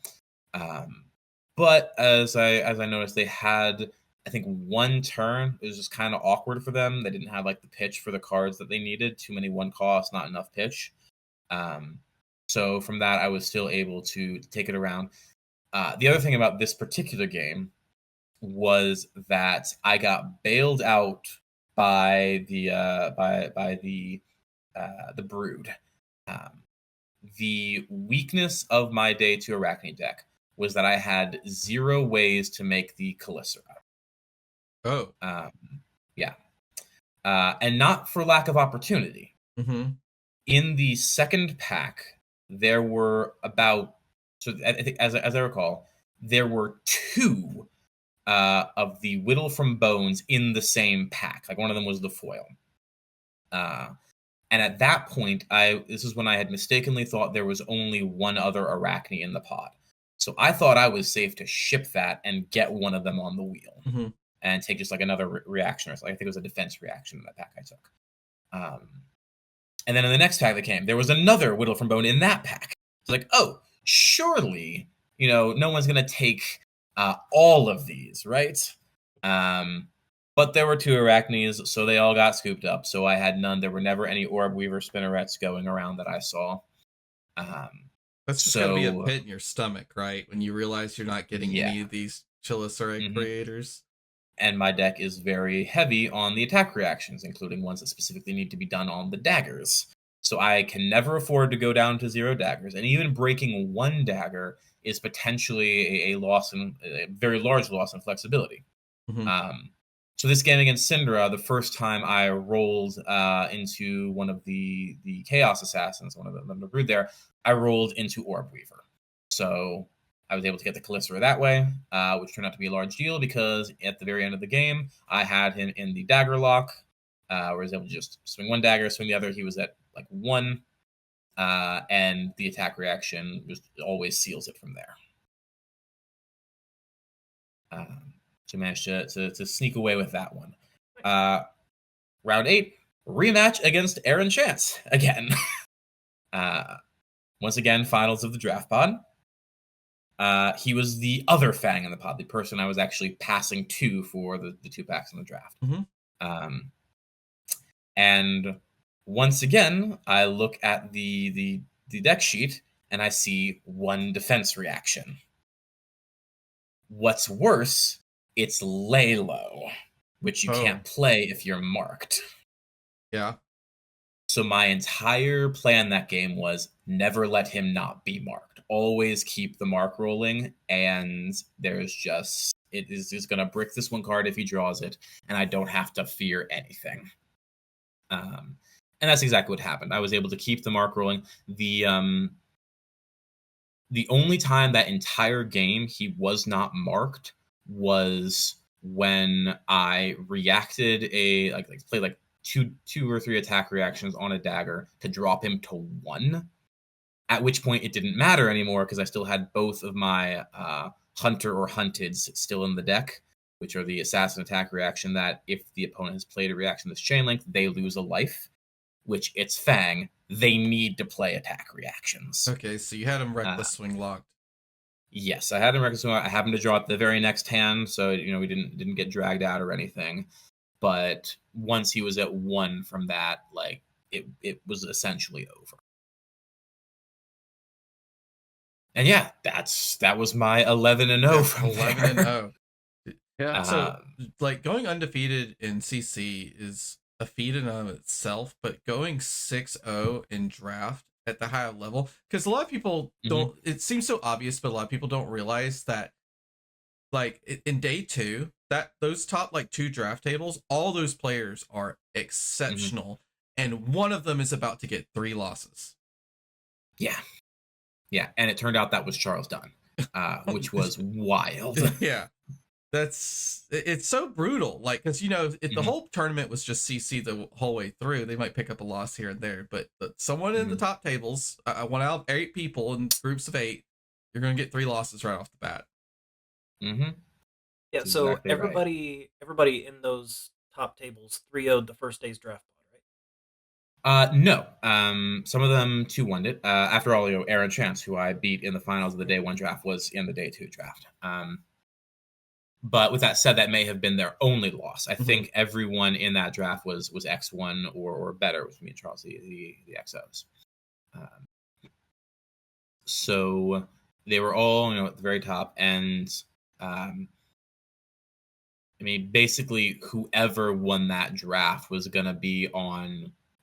But as I noticed, they had, I think, 1 turn. It was just kind of awkward for them. They didn't have like the pitch for the cards that they needed. Too many 1 cost, not enough pitch. So from that, I was still able to take it around. The other thing about this particular game was that I got bailed out by the Brood. The weakness of my day to Arachn deck was that I had 0 ways to make the Calicera. Oh. Yeah. And not for lack of opportunity. Mm-hmm. In the second pack, there were about, so I think, as I recall, there were 2 of the Whittle from Bones in the same pack. Like one of them was the foil. And at that point, this is when I had mistakenly thought there was only 1 other Arachne in the pod. So I thought I was safe to ship that and get one of them on the wheel. Mm-hmm. And take just like another reaction, or something. I think it was a defense reaction in that pack I took. And then in the next pack that came, there was another Whittle from Bone in that pack. It's like, oh, surely, no one's going to take all of these, right? But there were 2 Arachnes, so they all got scooped up. So I had none. There were never any Orb Weaver spinnerets going around that I saw. That's just going to be a pit in your stomach, right? When you realize you're not getting any of these Chilicerate creators. And my deck is very heavy on the attack reactions, including ones that specifically need to be done on the daggers. So I can never afford to go down to 0 daggers. And even breaking 1 dagger is potentially a very large loss in flexibility. Mm-hmm. So this game against Syndra, the first time I rolled into one of the Chaos Assassins, one of them, the Brood there, I rolled into Orb Weaver. So I was able to get the Calicera that way, which turned out to be a large deal because at the very end of the game, I had him in the dagger lock, where I was able to just swing 1 dagger, swing the other. He was at like 1, and the attack reaction just always seals it from there. So managed to sneak away with that one. Round 8, rematch against Aaron Chance again. Once again, finals of the draft pod. He was the other Fang in the pod, the person I was actually passing to for the 2 packs in the draft. Mm-hmm. And once again, I look at the deck sheet and I see 1 defense reaction. What's worse, it's lay low, which you can't play if you're marked. Yeah. So my entire plan that game was never let him not be marked. Always keep the mark rolling, and there's just it is just gonna brick this 1 card if he draws it, and I don't have to fear anything. And that's exactly what happened. I was able to keep the mark rolling. The only time that entire game he was not marked was when I reacted played two or 3 attack reactions on a dagger to drop him to 1. At which point it didn't matter anymore because I still had both of my hunter or hunteds still in the deck, which are the assassin attack reaction that if the opponent has played a reaction that's chain link, they lose a life, which it's Fang. They need to play attack reactions. Okay, so you had him reckless swing locked. Yes, I had him reckless swing locked. I happened to draw it the very next hand, so we didn't get dragged out or anything. But once he was at 1 from that, it was essentially over. And yeah, that was my 11-0 from 11-0. Yeah. So going undefeated in CC is a feat in and of itself, but going 6-0 in draft at the higher level, because a lot of people don't, it seems so obvious, but a lot of people don't realize that in day 2, that those top 2 draft tables, all those players are exceptional, and one of them is about to get 3 losses. Yeah, and it turned out that was Charles Dunn, which was wild. Yeah. It's so brutal. Because, if the whole tournament was just CC the whole way through, they might pick up a loss here and there. But someone in the top tables, 1 out of 8 people in groups of 8, you're going to get 3 losses right off the bat. Yeah, That's so exactly everybody in those top tables 3-0'd the first day's draft pod, right? No. Some of them 2-1'd it. After all, Aaron Chance, who I beat in the finals of the day 1 draft, was in the day 2 draft. But with that said, that may have been their only loss. I think everyone in that draft was X1 or better with me and Charles, the XOs. So they were all at the very top, and basically whoever won that draft was going to be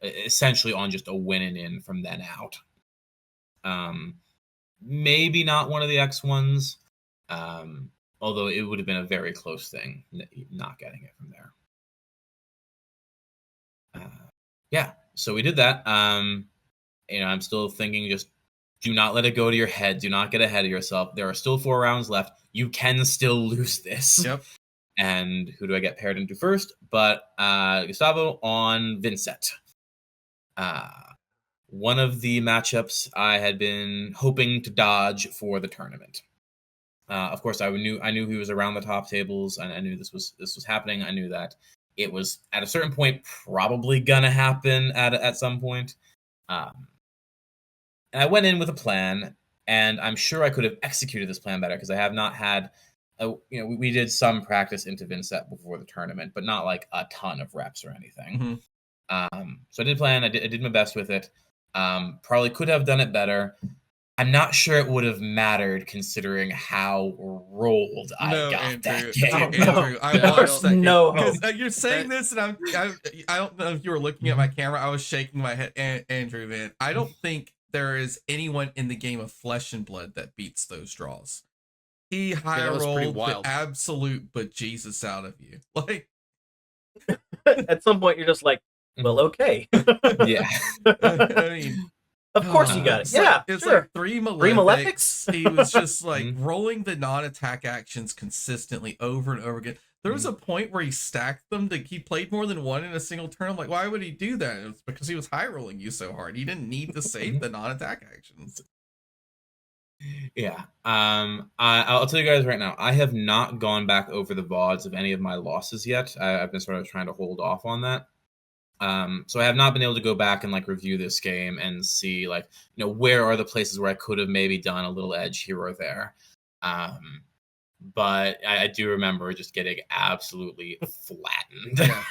essentially on just a win and in from then out. Maybe not one of the X1s. Although it would have been a very close thing not getting it from there. Yeah, so we did that. I'm still thinking, just do not let it go to your head. Do not get ahead of yourself. There are still 4 rounds left. You can still lose this. Yep. And who do I get paired into first? But Gustavo on Vincent. One of the matchups I had been hoping to dodge for the tournament. Of course, I knew he was around the top tables, and I knew this was happening. I knew that it was at a certain point probably gonna happen at some point. And I went in with a plan, and I'm sure I could have executed this plan better because I have not had, we did some practice into Vincent before the tournament, but not a ton of reps or anything. So I did plan. I did my best with it. Probably could have done it better. I'm not sure it would have mattered considering how rolled I got that game. Andrew, I watched that game. No. You're saying this, and I don't know if you were looking at my camera. I was shaking my head. Andrew, man, I don't think there is anyone in the game of Flesh and Blood that beats those draws. He high rolled the absolute bejesus out of you. At some point, you're just like, well, okay. Yeah. I mean, of course you got it. Yeah, it's sure. 3 Malefics. 3 Malefics? He was just rolling the non-attack actions consistently over and over again. There was a point where he stacked them. He played more than 1 in a single turn. I'm like, why would he do that? It was because he was high rolling you so hard. He didn't need to save the non-attack actions. Yeah. I'll tell you guys right now, I have not gone back over the VODs of any of my losses yet. I've been sort of trying to hold off on that. So I have not been able to go back and review this game and see where are the places where I could have maybe done a little edge here or there. but I do remember just getting absolutely flattened. Yeah.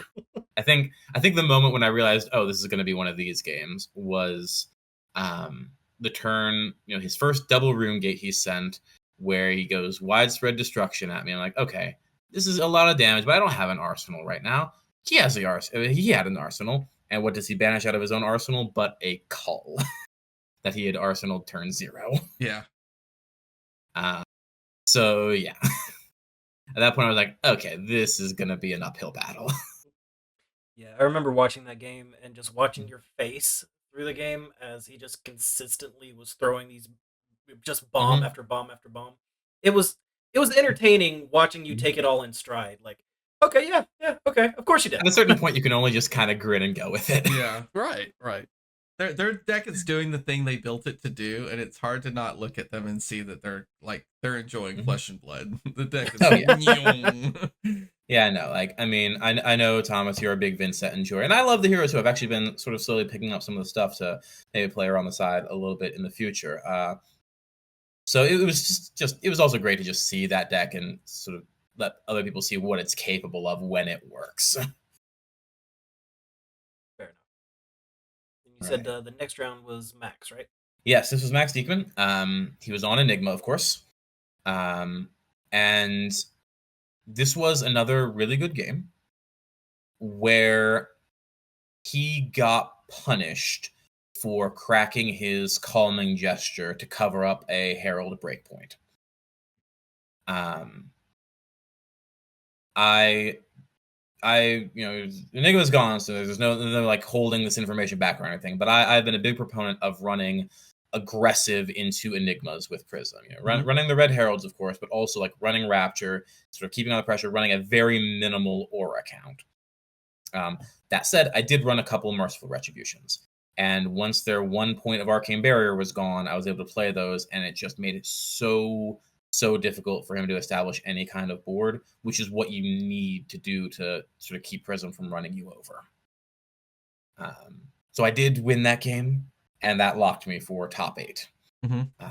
I think the moment when I realized, oh, this is going to be one of these games was the turn, his first double rune gate he sent, where he goes widespread destruction at me. I'm like, okay, this is a lot of damage, but I don't have an arsenal right now. He has he had an arsenal, and what does he banish out of his own arsenal but a cull that he had arsenal turn 0. Yeah. So yeah. At that point, I was like, okay, this is going to be an uphill battle. Yeah, I remember watching that game and just watching your face through the game as he just consistently was throwing these just bomb Mhm. after bomb after bomb. It was entertaining watching you take it all in stride. Like, okay, yeah, okay, of course you did. At a certain point, you can only just kind of grin and go with it. Yeah. Right. Their deck is doing the thing they built it to do, and it's hard to not look at them and see that they're enjoying Mhm. flesh and blood. The deck is Oh, yeah. Yeah, no, I know, Thomas, you're a big Vincent enjoyer, and I love the heroes too. I've actually been sort of slowly picking up some of the stuff to maybe play around the side a little bit in the future. So it was it was also great to just see that deck and sort of let other people see what it's capable of when it works. Fair enough. And you said Right. the next round was Max, right? Yes, this was Max Diekman. He was on Enigma, of course. And this was another really good game where he got punished for cracking his calming gesture to cover up a Herald breakpoint. Enigma's gone, so there's no like holding this information back or anything. But I've been a big proponent of running aggressive into Enigmas with Prism. Running the Red Heralds, of course, but also like running Rapture, sort of keeping on the pressure, running a very minimal aura count. That said, I did run a couple of Merciful Retributions. And once their 1 point of Arcane Barrier was gone, I was able to play those, and it just made it so difficult for him to establish any kind of board, which is what you need to do to sort of keep Prism from running you over. So I did win that game, and that locked me for top 8. Mm-hmm.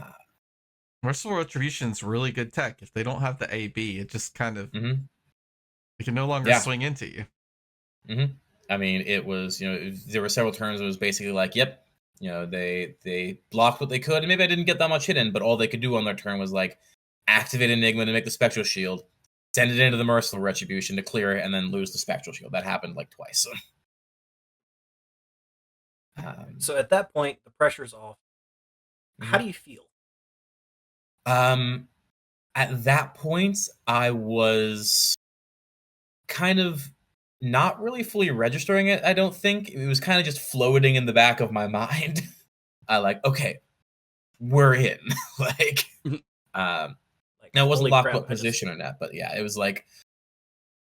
Merciful Retribution's really good tech. If they don't have the AB, it just kind of it can no longer swing into you. Mm-hmm. I mean, it was, there were several turns it was basically like, yep, they blocked what they could, and maybe I didn't get that much hit in, but all they could do on their turn was like activate Enigma to make the Spectral Shield, send it into the Merciful Retribution to clear it, and then lose the Spectral Shield. That happened like twice. So at that point, the pressure's off. How do you feel? At that point, I was kind of not really fully registering it, I don't think. It was kind of just floating in the back of my mind. Okay, we're in. Now it wasn't locked what position or not, but yeah, it was like,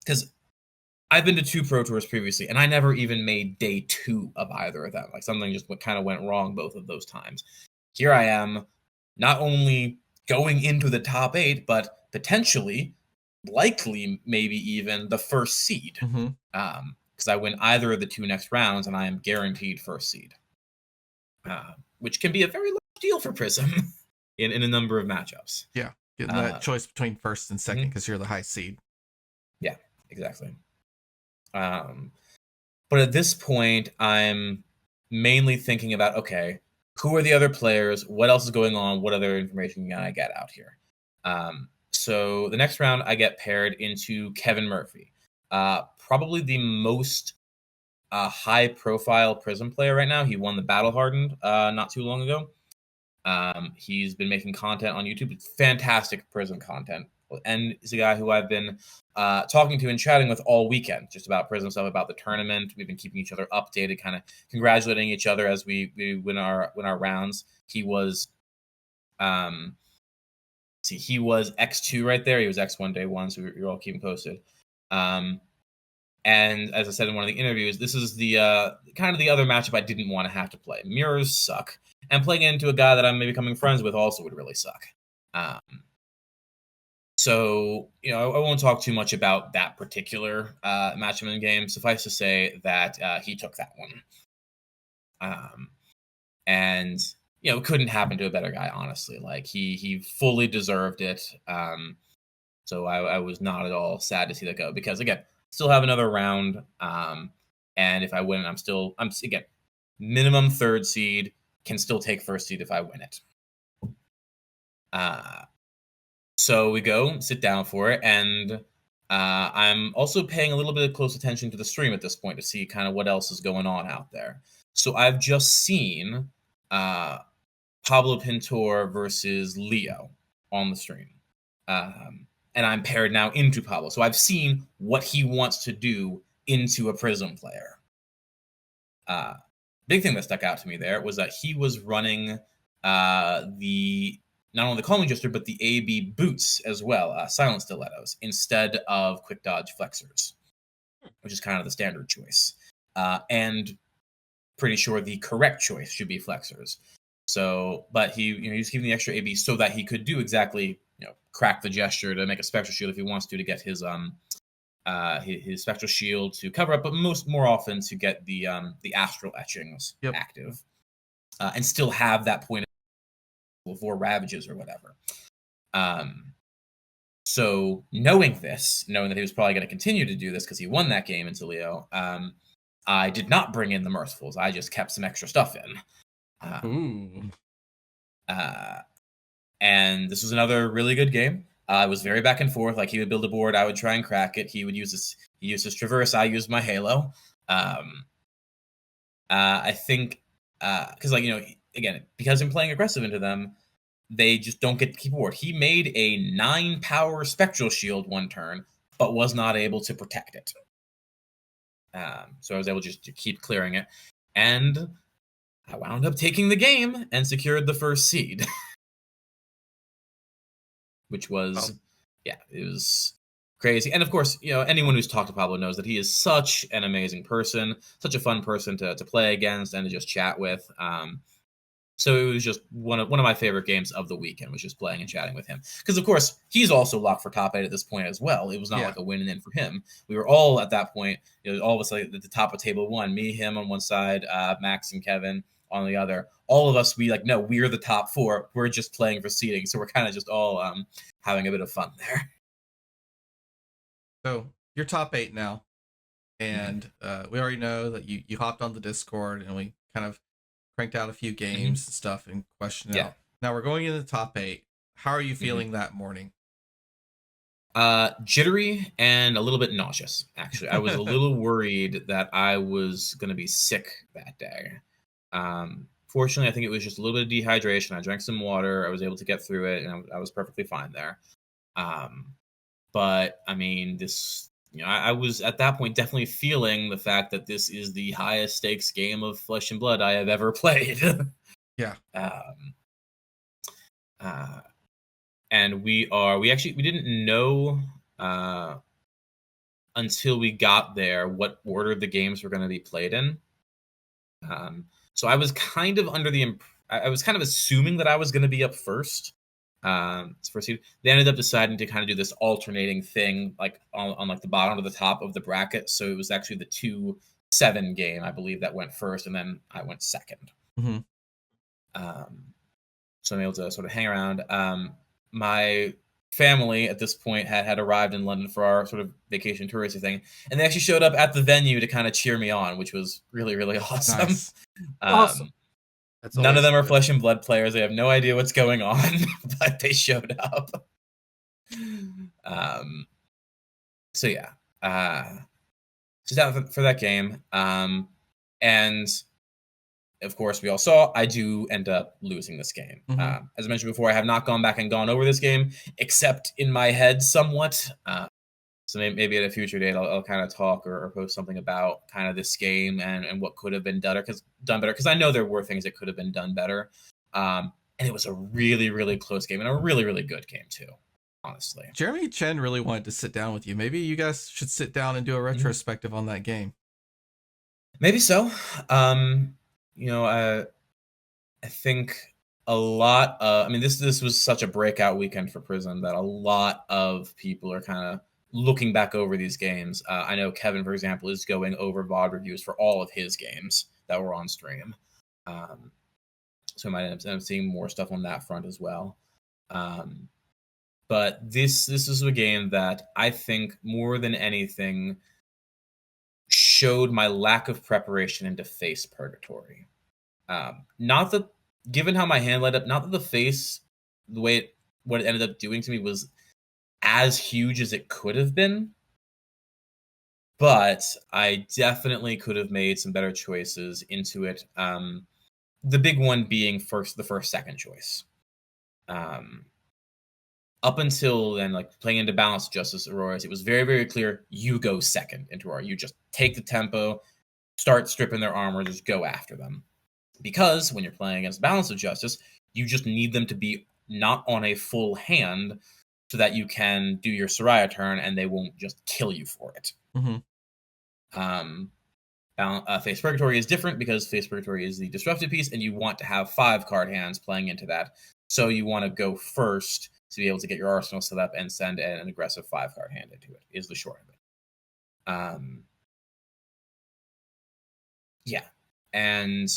because I've been to 2 Pro Tours previously, and I never even made day 2 of either of them. Like, something just kind of went wrong both of those times. Here I am, not only going into the top 8, but potentially, likely, maybe even the first seed. Because I win either of the 2 next rounds, and I am guaranteed first seed. Which can be a very large deal for Prism in a number of matchups. Yeah, getting that choice between first and second because you're the high seed. Yeah, exactly. But at this point, I'm mainly thinking about, okay, who are the other players? What else is going on? What other information can I get out here? So the next round, I get paired into Kevin Murphy, probably the most high-profile Prism player right now. He won the Battle Hardened not too long ago. He's been making content on YouTube. It's fantastic Prism content. And he's a guy who I've been talking to and chatting with all weekend, just about Prism stuff, about the tournament. We've been keeping each other updated, kind of congratulating each other as we win our rounds. He was he was X2 right there. He was X1 day 1, so you're all keeping posted. And as I said in one of the interviews, this is the kind of the other matchup I didn't want to have to play. Mirrors suck, and playing into a guy that I'm maybe becoming friends with also would really suck. So, I won't talk too much about that particular matchup in the game. Suffice to say that he took that one. And, it couldn't happen to a better guy, honestly. Like, he fully deserved it. So I was not at all sad to see that go, because again, still have another round. And if I win, I'm again, minimum 3rd seed, can still take 1st seed if I win it. So we go sit down for it, and I'm also paying a little bit of close attention to the stream at this point to see kind of what else is going on out there. So I've just seen Pablo Pintor versus Leo on the stream. And I'm paired now into Pablo. So I've seen what he wants to do into a Prism player. Big thing that stuck out to me there was that he was running not only the Calming Gesture, but the AB boots as well, silent stilettos, instead of quick dodge flexors, which is kind of the standard choice. And pretty sure the correct choice should be flexors. So, but he was keeping the extra AB so that he could do exactly, crack the gesture to make a spectral shield if he wants to get his spectral shield to cover up, but more often to get the astral etchings active, and still have that point before ravages or whatever. So knowing that he was probably going to continue to do this because he won that game into Leo, I did not bring in the Mercifuls. I just kept some extra stuff in. And this was another really good game. It was very back and forth. Like, he would build a board, I would try and crack it. He used his Traverse, I used my Halo. I think because again, because I'm playing aggressive into them, they just don't get to keep a board. He made a 9-power Spectral Shield one turn, but was not able to protect it. So I was able just to keep clearing it, and I wound up taking the game and secured the 1st seed. Which was, it was crazy. And of course, anyone who's talked to Pablo knows that he is such an amazing person, such a fun person to play against and to just chat with. So it was just one of my favorite games of the weekend, was just playing and chatting with him. Because of course, he's also locked for top 8 at this point as well. It was not like a win and in for him. We were all at that point, all of us like at the top of table 1, me, him on one side, Max and Kevin on the other. All of us, no, we're the top 4. We're just playing for seeding, so we're kind of just all having a bit of fun there. So you're top 8 now, and we already know that you hopped on the Discord and we kind of cranked out a few games and stuff and questioned out. Now we're going into the top 8. How are you feeling that morning? Jittery and a little bit nauseous, actually. I was a little worried that I was going to be sick that day. Fortunately, I think it was just a little bit of dehydration. I drank some water. I was able to get through it, and I was perfectly fine there. But I mean, I was at that point definitely feeling the fact that this is the highest stakes game of Flesh and Blood I have ever played. Yeah. And we didn't know until we got there what order the games were going to be played in. So I was kind of I was kind of assuming that I was going to be up first. First seed. They ended up deciding to kind of do this alternating thing, like on like the bottom to the top of the bracket. So it was actually the 2-7 game, I believe, that went first, and then I went second. Mm-hmm. So I'm able to sort of hang around. My family at this point had arrived in London for our sort of vacation touristy thing, and they actually showed up at the venue to kind of cheer me on, which was really, really awesome. Nice. Awesome. None of them are Flesh and Blood players. They have no idea what's going on, but they showed up. So yeah, just out for that game. And of course, we all saw I do end up losing this game. Mm-hmm. As I mentioned before, I have not gone back and gone over this game, except in my head somewhat. So maybe at a future date, I'll kind of talk or post something about kind of this game and what could have been done better. Because I know there were things that could have been done better. And it was a really, really close game and a really, really good game too, honestly. Jeremy Chen really wanted to sit down with you. Maybe you guys should sit down and do a retrospective on that game. Maybe so. I think a lot. This was such a breakout weekend for Prism that a lot of people are kind of looking back over these games. I know Kevin, for example, is going over VOD reviews for all of his games that were on stream. So I might end up seeing more stuff on that front as well. But this is a game that I think more than anything showed my lack of preparation into face purgatory. Not that, given how my hand light up, not that the face, the way what it ended up doing to me was as huge as it could have been, but I definitely could have made some better choices into it. The big one being the second choice. Up until then, like playing into Balance Justice Aurora, it was very, very clear you go second into Aurora. You just take the tempo, start stripping their armor, just go after them. Because when you're playing against Balance of Justice, you just need them to be not on a full hand so that you can do your Soraya turn and they won't just kill you for it. Face Purgatory is different because Face Purgatory is the disruptive piece, and you want to have 5 card hands playing into that. So you want to go first to be able to get your arsenal set up and send an aggressive 5 card hand into it, is the short of it. Yeah. And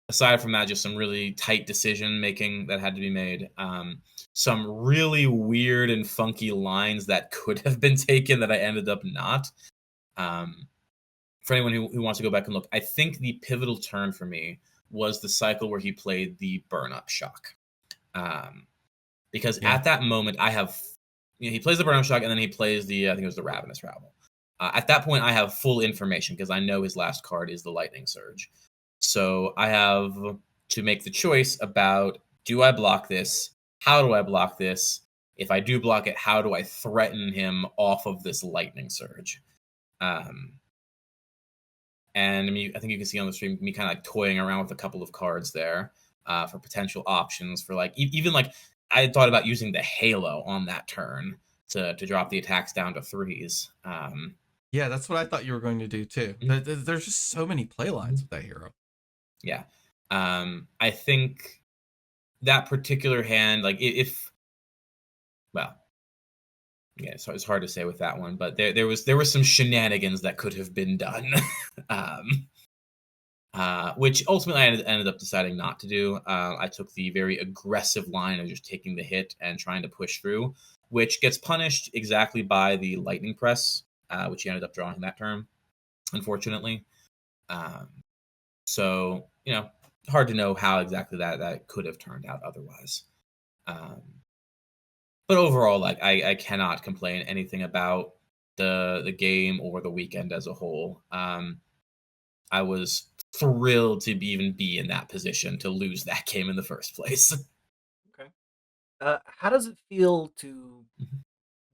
aside from that, just some really tight decision making that had to be made. Some really weird and funky lines that could have been taken that I ended up not. For anyone who wants to go back and look, I think the pivotal turn for me was the cycle where he played the burn up shock. Because at that moment, he plays the burn up shock and then he plays I think it was the Ravenous Rabble. At that point, I have full information because I know his last card is the Lightning Surge. So I have to make the choice about, do I block this? How do I block this? If I do block it, how do I threaten him off of this Lightning Surge? And I mean, I think you can see on the stream me kind of like toying around with a couple of cards there for potential options for like, even like I had thought about using the Halo on that turn to drop the attacks down to 3s. Yeah, that's what I thought you were going to do too. There's just so many play lines with that hero. Yeah. I think that particular hand, like yeah, so it's hard to say with that one, but there was some shenanigans that could have been done, which ultimately I ended up deciding not to do. I took the very aggressive line of just taking the hit and trying to push through, which gets punished exactly by the Lightning Press, which he ended up drawing that turn, unfortunately. So, hard to know how exactly that could have turned out otherwise. But overall, like I cannot complain anything about the game or the weekend as a whole. I was thrilled to even be in that position to lose that game in the first place. Okay. How does it feel to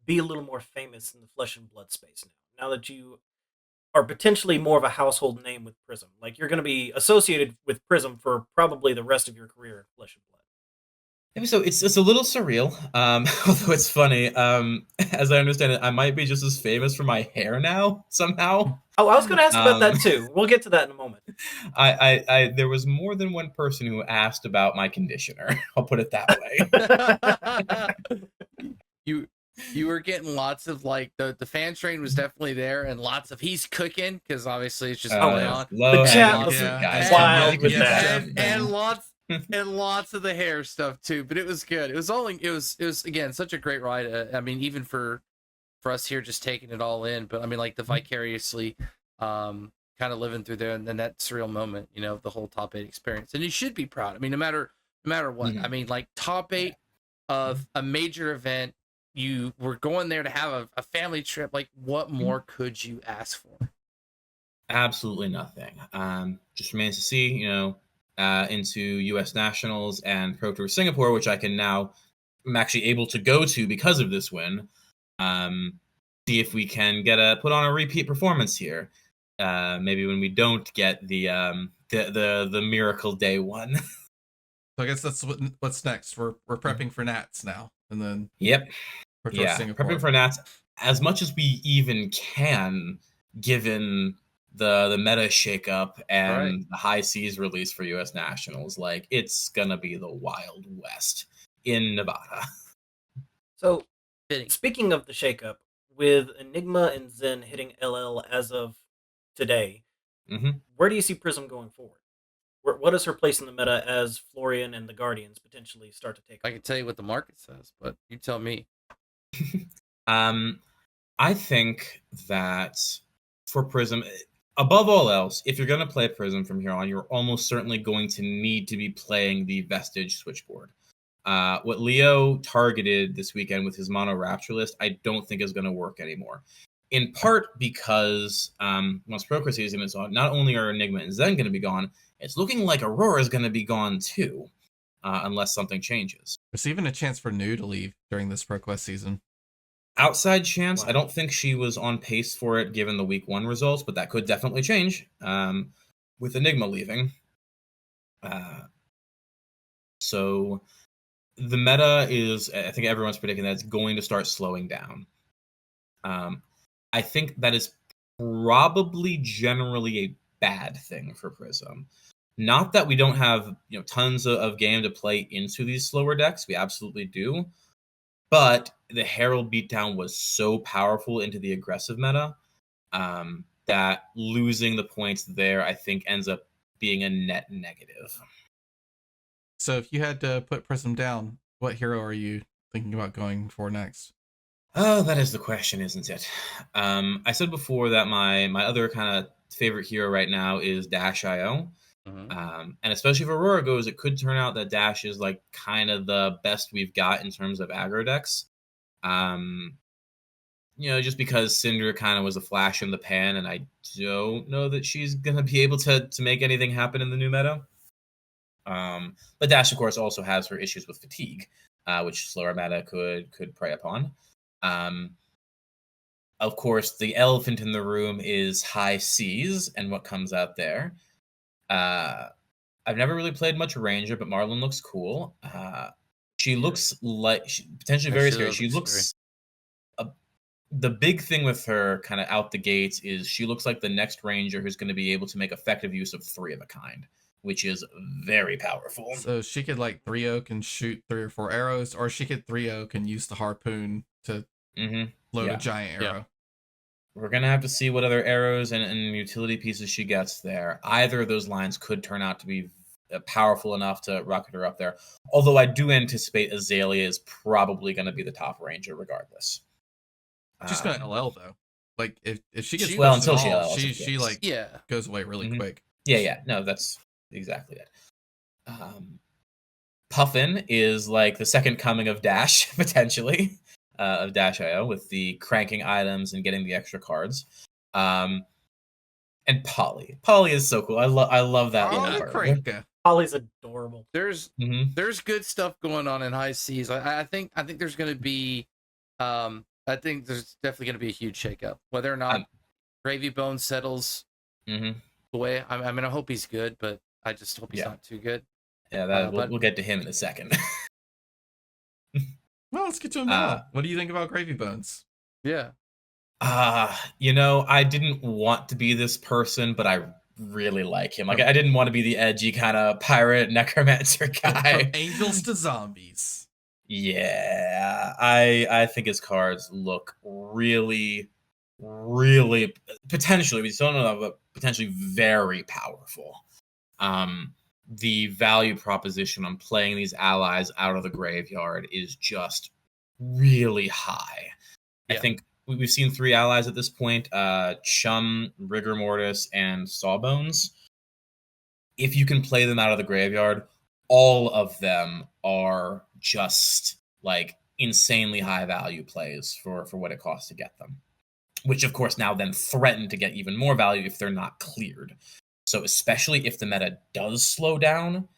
be a little more famous in the Flesh and Blood space now that you are potentially more of a household name with Prism? Like, you're going to be associated with Prism for probably the rest of your career in Flesh and Blood. So it's a little surreal, although it's funny. As I understand it, I might be just as famous for my hair now somehow. Oh, I was going to ask about that too. We'll get to that in a moment. There was more than one person who asked about my conditioner. I'll put it that way. You were getting lots of like the fan train was definitely there, and lots of he's cooking because obviously it's just going on. The chat was wild with that, and lots of the hair stuff too. But it was good. It was again such a great ride. I mean, even for us here, just taking it all in. But I mean, like the vicariously, kind of living through there, and then that surreal moment, the whole top 8 experience. And you should be proud. I mean, no matter what. I mean, like top 8 of a major event. You were going there to have a family trip. Like, what more could you ask for? Absolutely nothing. Just remains to see, into U.S. Nationals and ProTour Singapore, which I'm actually able to go to because of this win. See if we can put on a repeat performance here. Maybe when we don't get the miracle day one. So I guess that's what's next. We're prepping for Nats now, and then yep. Yeah, prepping for Nats as much as we even can, given the meta shakeup and the High Seas release for U.S. Nationals. Like, it's gonna be the Wild West in Nevada. So, speaking of the shakeup, with Enigma and Zen hitting LL as of today, where do you see Prism going forward? What is her place in the meta as Florian and the Guardians potentially start to take? I can tell you what the market says, but you tell me. I think that for Prism, above all else, if you're going to play Prism from here on, you're almost certainly going to need to be playing the Vestige switchboard. What Leo targeted this weekend with his mono Rapture list, I don't think is going to work anymore. In part because once Procure season is on, not only are Enigma and Zen going to be gone, it's looking like Aurora is going to be gone too, unless something changes. There's even a chance for New to leave during this ProQuest season. Outside chance. Wow. I don't think she was on pace for it given the week 1 results, but that could definitely change with Enigma leaving. So the meta is, I think everyone's predicting that it's going to start slowing down. I think that is probably generally a bad thing for Prism. Not that we don't have tons of game to play into these slower decks. We absolutely do. But the Herald beatdown was so powerful into the aggressive meta that losing the points there, I think, ends up being a net negative. So if you had to put Prism down, what hero are you thinking about going for next? Oh, that is the question, isn't it? I said before that my other kind of favorite hero right now is Dash.io. And especially if Aurora goes, it could turn out that Dash is like kind of the best we've got in terms of aggro decks. Just because Syndra kind of was a flash in the pan, and I don't know that she's going to be able to make anything happen in the new meta. But Dash, of course, also has her issues with fatigue, which slower meta could prey upon. Of course, the elephant in the room is high seas and what comes out there. I've never really played much Ranger, but Marlon looks cool. She looks like potentially very scary. She looks. The big thing with her kind of out the gates is she looks like the next Ranger who's going to be able to make effective use of 3 of a kind, which is very powerful. So she could 3-0 and shoot 3 or 4 arrows, or she could 3-0 and use the harpoon to load a giant arrow. Yeah. We're going to have to see what other arrows and utility pieces she gets there. Either of those lines could turn out to be powerful enough to rocket her up there. Although I do anticipate Aelia is probably going to be the top Ranger regardless. She's going to LL though. Like if she gets until she LL, LLs, she goes away really quick. Yeah. No, that's exactly it. Puffin is like the second coming of Dash, potentially, of Dash.io with the cranking items and getting the extra cards. And Polly. Polly is so cool. I love that little part. Polly's adorable. There's good stuff going on in high seas. I think there's going to be I think there's definitely going to be a huge shakeup. Whether or not Gravy Bone settles the way, I mean, I hope he's good, but I just hope he's not too good. Yeah, we'll get to him in a second. Well, let's get to him now. What do you think about Gravy Bones? Yeah. I didn't want to be this person, but I really like him. Like, I didn't want to be the edgy kind of pirate necromancer guy. From angels to zombies. Yeah, I think his cards look really, really potentially, we still don't know, but potentially very powerful. The value proposition on playing these allies out of the graveyard is just really high. Yeah. I think we've seen 3 allies at this point, Chum, Rigor Mortis, and Sawbones. If you can play them out of the graveyard, all of them are just like insanely high value plays for what it costs to get them, which of course now then threaten to get even more value if they're not cleared. So especially if the meta does slow down,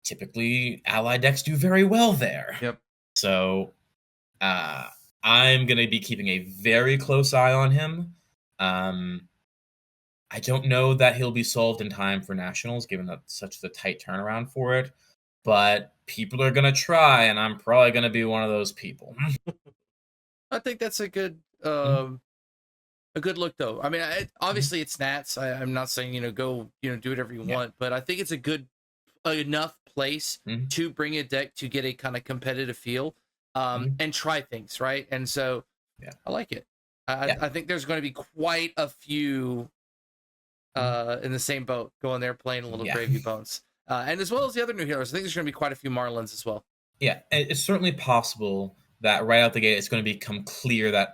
typically ally decks do very well there. Yep. So I'm going to be keeping a very close eye on him. I don't know that he'll be solved in time for Nationals, given that such the tight turnaround for it. But people are going to try, and I'm probably going to be one of those people. I think that's a good look, though. I mean, obviously it's Nats. I'm not saying, go, do whatever you want, but I think it's a good enough place to bring a deck to get a kind of competitive feel and try things, right? And so I like it. I think there's going to be quite a few in the same boat going there playing a little Gravy Bones. And as well as the other new heroes, I think there's going to be quite a few Marlins as well. Yeah, it's certainly possible that right out the gate, it's going to become clear that,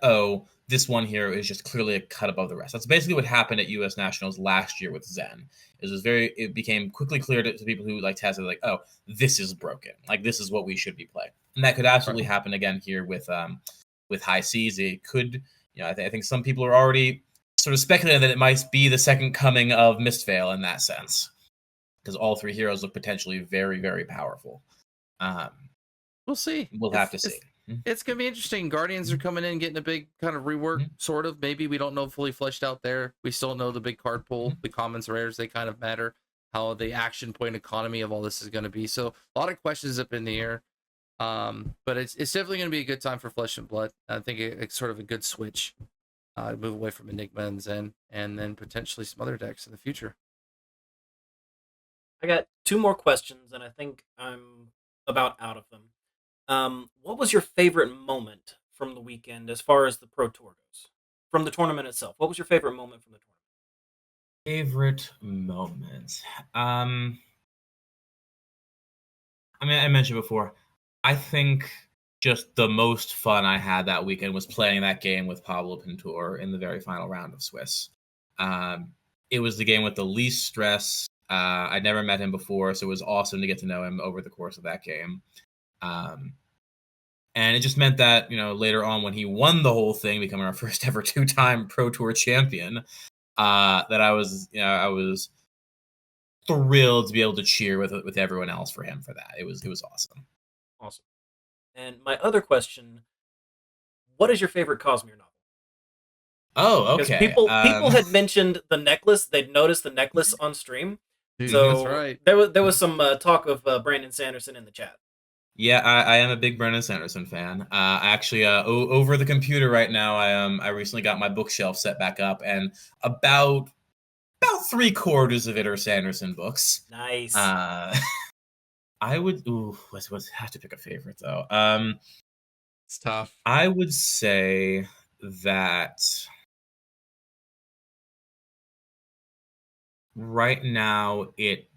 this one here is just clearly a cut above the rest. That's basically what happened at U.S. Nationals last year with Zen. It became quickly clear to people who tested, this is broken. Like, this is what we should be playing. And that could absolutely happen again here with High Seas. It could, I think some people are already sort of speculating that it might be the second coming of Mistveil in that sense, because all three heroes look potentially very, very powerful. We'll see. We'll have to see. It's going to be interesting. Guardians are coming in, getting a big kind of rework, sort of. Maybe we don't know fully fleshed out there. We still know the big card pool, the commons, rares, they kind of matter. How the action point economy of all this is going to be. So a lot of questions up in the air. But it's definitely going to be a good time for Flesh and Blood. I think it's sort of a good switch. Move away from Enigma and Zen, and then potentially some other decks in the future. I got 2 more questions, and I think I'm about out of them. What was your favorite moment from the weekend as far as the Pro Tour goes? From the tournament itself, what was your favorite moment from the tournament? Favorite moment? I mentioned before, I think just the most fun I had that weekend was playing that game with Pablo Pintor in the very final round of Swiss. It was the game with the least stress. I'd never met him before, so it was awesome to get to know him over the course of that game. And it just meant that, later on when he won the whole thing, becoming our first ever 2-time Pro Tour champion, that I was thrilled to be able to cheer with everyone else for him for that. It was awesome. Awesome. And my other question, what is your favorite Cosmere novel? Oh, okay. Because people had mentioned the necklace. They'd noticed the necklace on stream. Dude, So that's right. there was some talk of Brandon Sanderson in the chat. Yeah, I am a big Brandon Sanderson fan. Actually, over the computer right now, I recently got my bookshelf set back up, and about 3/4 of it are Sanderson books. Nice. I would have to pick a favorite though. It's tough. I would say that right now it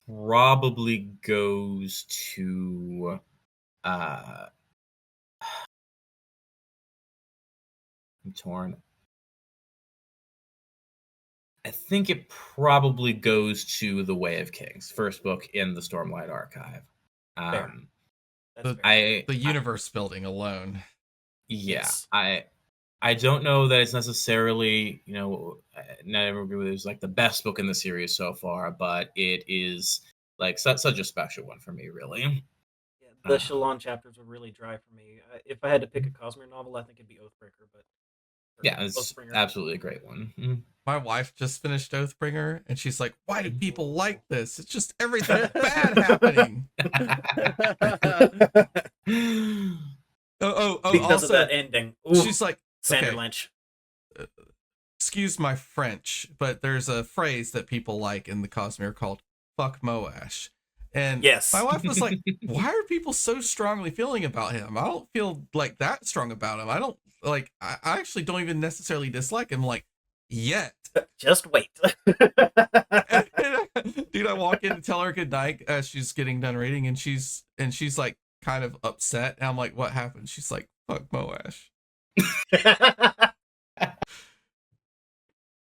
probably goes to I'm torn. I think it probably goes to The Way of Kings, first book in the Stormlight Archive. Fair. The- fair. The universe building alone. Yeah, Yes. I don't know that it's necessarily, not everybody was like the best book in the series so far, but it is like such a special one for me, really. Yeah, the Shalon chapters were really dry for me. If I had to pick a Cosmere novel, I think it'd be Oathbreaker. But Yeah, it's Oathbringer. absolutely a great one. My wife just finished Oathbringer, and she's like, "Why do people like this? It's just everything bad happening." Oh! Because Also, of that ending. Ooh, she's like, Sander okay, Lynch. excuse my French, but there's a phrase that people like in the Cosmere called "fuck Moash," and Yes. my wife was like, "Why are people so strongly feeling about him? I don't feel like that strong about him. I don't like. I actually don't even necessarily dislike him. Like, yet." Just wait. Dude, I walk in to tell her good night as she's getting done reading, and she's like kind of upset. And I'm like, "What happened?" She's like, "Fuck Moash."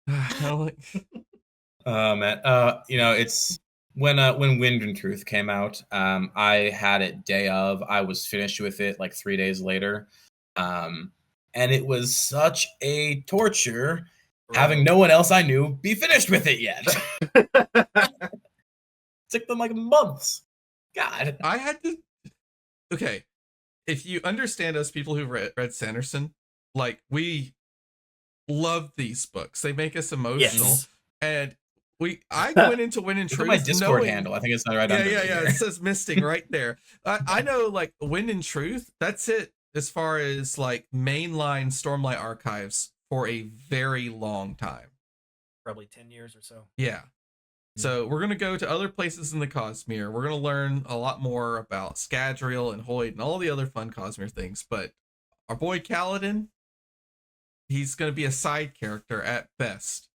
I'm like, Man, it's when Wind and Truth came out. I had it day of. I was finished with it like 3 days later, and it was such a torture having no one else I knew be finished with it yet. It took them like months. God, I had to. Okay, if you understand us people who read Sanderson, like we love these books. They make us emotional, Yes. and I went into Wind and look at Truth. my Discord knowing, handle. I think it's not right yeah, under yeah. here. It says misting right there. I know, like Wind and Truth. That's it as far as like mainline Stormlight archives for a very long time. Probably 10 years or so. Yeah. So we're gonna go to other places in the Cosmere. We're gonna learn a lot more about Scadrial and Hoyt and all the other fun Cosmere things. But our boy Kaladin, he's gonna be a side character at best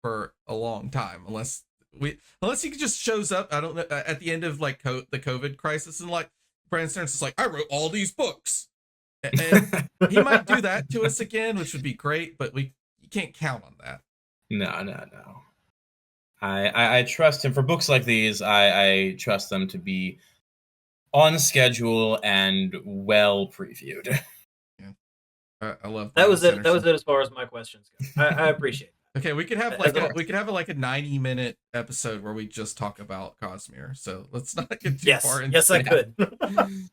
for a long time, unless he just shows up. I don't know, at the end of like the COVID crisis, and like Brandon Sanderson's like, "I wrote all these books." And he might do that to us again, which would be great, but you can't count on that. No. I trust him for books like these. I trust them to be on schedule and well previewed. Yeah. I love That was Brandon it. That was Sanderson. it as far as my questions go. I appreciate it. Okay, we could have As like a- we could have like a 90-minute episode where we just talk about Cosmere. So let's not get too Yes, far into yes, I it. could.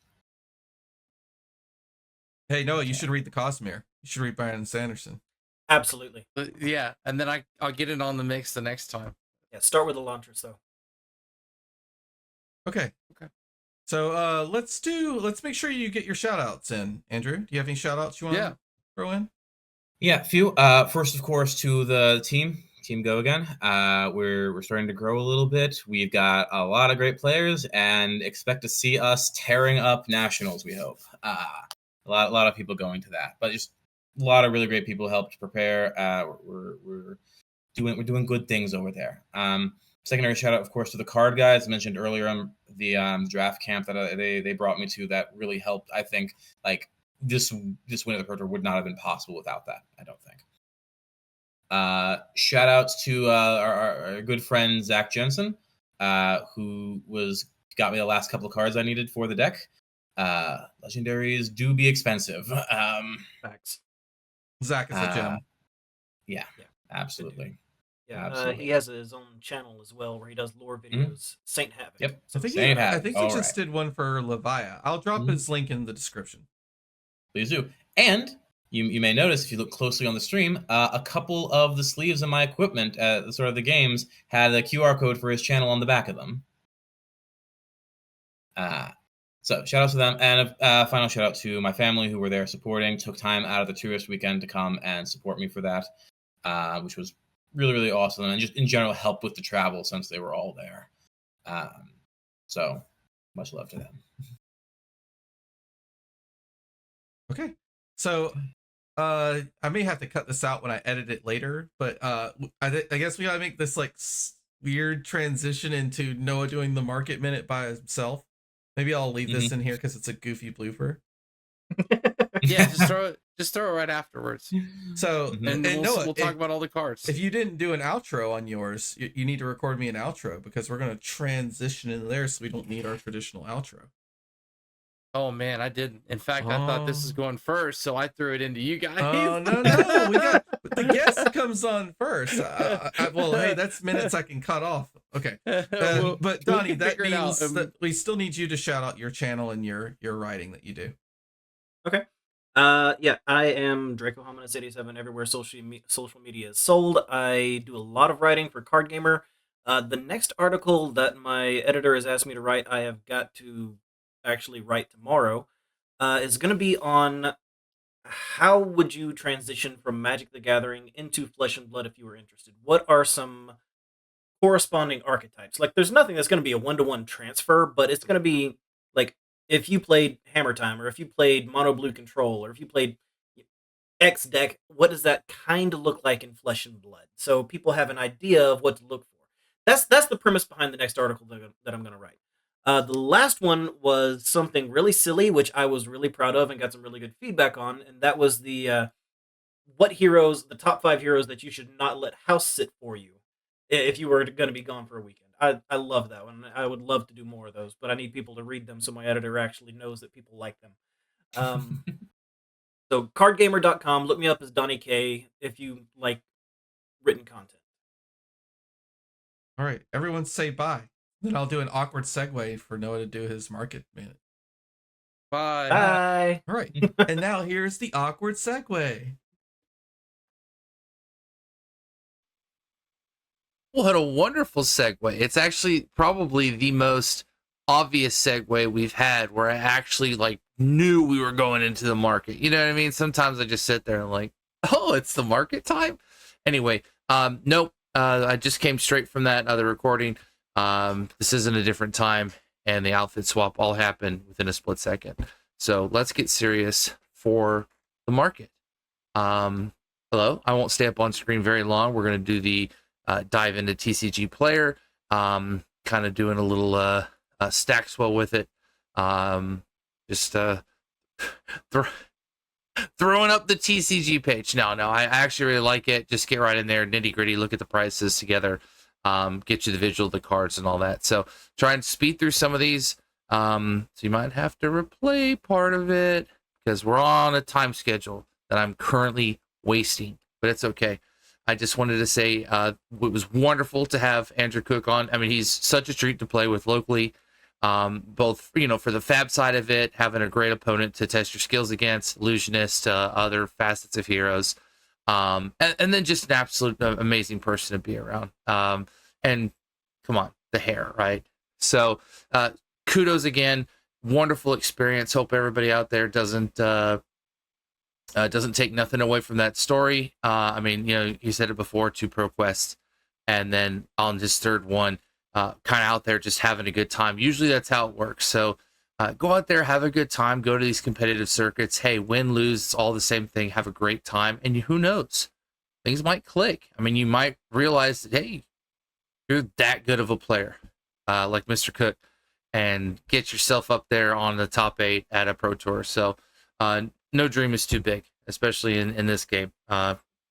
Hey, Noah, you should read the Cosmere. You should read Brandon Sanderson. Absolutely. Yeah, and then I'll get it on the mix the next time. Yeah, start with Elantris though. Okay. So let's make sure you get your shout outs in. Andrew, do you have any shout outs you want to throw in? Yeah, a few. First, of course, to the team Go Again. We're starting to grow a little bit. We've got a lot of great players, and expect to see us tearing up nationals. We hope. A lot of people going to that, but just a lot of really great people helped prepare. We're doing good things over there. Secondary shout out, of course, to the card guys I mentioned earlier on the draft camp that they brought me to. That really helped. I think like this win of the ProTour would not have been possible without that. I don't think. Shout outs to our good friend Zach Jensen, who got me the last couple of cards I needed for the deck. Legendaries do be expensive. Facts. Zach is a gem. Yeah, absolutely. Yeah, Absolutely. he has his own channel as well where he does lore videos. Saint Havoc. Yep. I think Saint I Havoc. think he All just right. did one for Levia. I'll drop Mhm. his link in the description. Please do. And you may notice if you look closely on the stream, a couple of the sleeves of my equipment at the start of the games had a QR code for his channel on the back of them. So shout out to them, and a final shout out to my family who were there supporting, took time out of the tourist weekend to come and support me for that, which was really, really awesome, and just in general help with the travel since they were all there. So much love to them. Okay. So I may have to cut this out when I edit it later, but I guess we gotta make this like weird transition into Noah doing the market minute by himself. Maybe I'll leave this in here because it's a goofy blooper. Yeah, just throw it right afterwards. So And Noah, we'll talk about all the cards. if you didn't do an outro on yours, you need to record me an outro because we're gonna transition in there, so we don't need our traditional outro. Oh man, I didn't. In fact, I thought this was going first, so I threw it into you guys. Oh no, we got the guest comes on first. Well, hey, that's minutes I can cut off. Okay, but Donnie, we'll that figure it out. means that we still need you to shout out your channel and your writing that you do. Okay. Yeah, I am Draco Hominis 87 everywhere social media is sold. I do a lot of writing for Card Gamer. The next article that my editor has asked me to write, I have got to actually write tomorrow, is going to be on how would you transition from Magic the Gathering into Flesh and Blood if you were interested. What are some corresponding archetypes? Like, there's nothing that's going to be a one-to-one transfer, but it's going to be like if you played Hammer Time, or if you played Mono Blue Control, or if you played X deck, what does that kind of look like in Flesh and Blood? So people have an idea of what to look for. That's the premise behind the next article that I'm going to write. The last one was something really silly, which I was really proud of and got some really good feedback on, and that was the the top 5 heroes that you should not let house sit for you if you were going to be gone for a weekend. I love that one. I would love to do more of those, but I need people to read them so my editor actually knows that people like them. So cardgamer.com, look me up as Donnie K if you like written content. All right, everyone say bye. Then I'll do an awkward segue for Noah to do his market minute. Bye. Bye. All right, and now here's the awkward segue. What a wonderful segue. It's actually probably the most obvious segue we've had where I actually like knew we were going into the market. You know what I mean? Sometimes I just sit there and like, oh, it's the market time. Anyway, nope. I just came straight from that other recording. This isn't a different time, and the outfit swap all happened within a split second. So let's get serious for the market. Hello, I won't stay up on screen very long. We're going to do the dive into TCG Player, kind of doing a little stack swell with it. Just Throwing up the TCG page. No, I actually really like it. Just get right in there, nitty gritty, look at the prices together, get you the visual of the cards and all that. So try and speed through some of these. So you might have to replay part of it because we're on a time schedule that I'm currently wasting, but it's okay. I just wanted to say it was wonderful to have Andrew Cook on. I mean, he's such a treat to play with locally. Both, you know, for the fab side of it, having a great opponent to test your skills against, Illusionists, other facets of heroes, and then just an absolute amazing person to be around. And come on, the hair, right? So kudos again, wonderful experience. Hope everybody out there doesn't take nothing away from that story. I mean, you know, you said it before, 2 pro quests, and then on this third one, kind of out there just having a good time. Usually that's how it works. So go out there, have a good time, go to these competitive circuits. Hey, win, lose, it's all the same thing. Have a great time. And who knows? Things might click. I mean, you might realize that, hey, you're that good of a player, like Mr. Cook, and get yourself up there on the top 8 at a Pro Tour. So no dream is too big, especially in this game.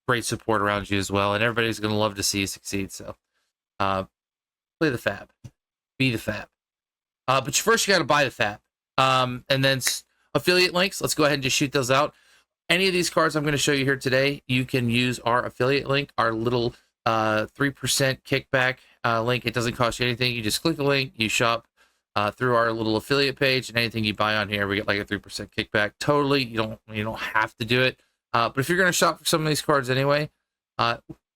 Great support around you as well. And everybody's going to love to see you succeed. So play the fab, be the fab. But first you got to buy the fab. And then affiliate links. Let's go ahead and just shoot those out. Any of these cards I'm going to show you here today, you can use our affiliate link, our little 3% kickback link. It doesn't cost you anything. You just click the link, you shop through our little affiliate page, and anything you buy on here, we get like a 3% kickback. Totally, you don't have to do it. But if you're going to shop for some of these cards anyway,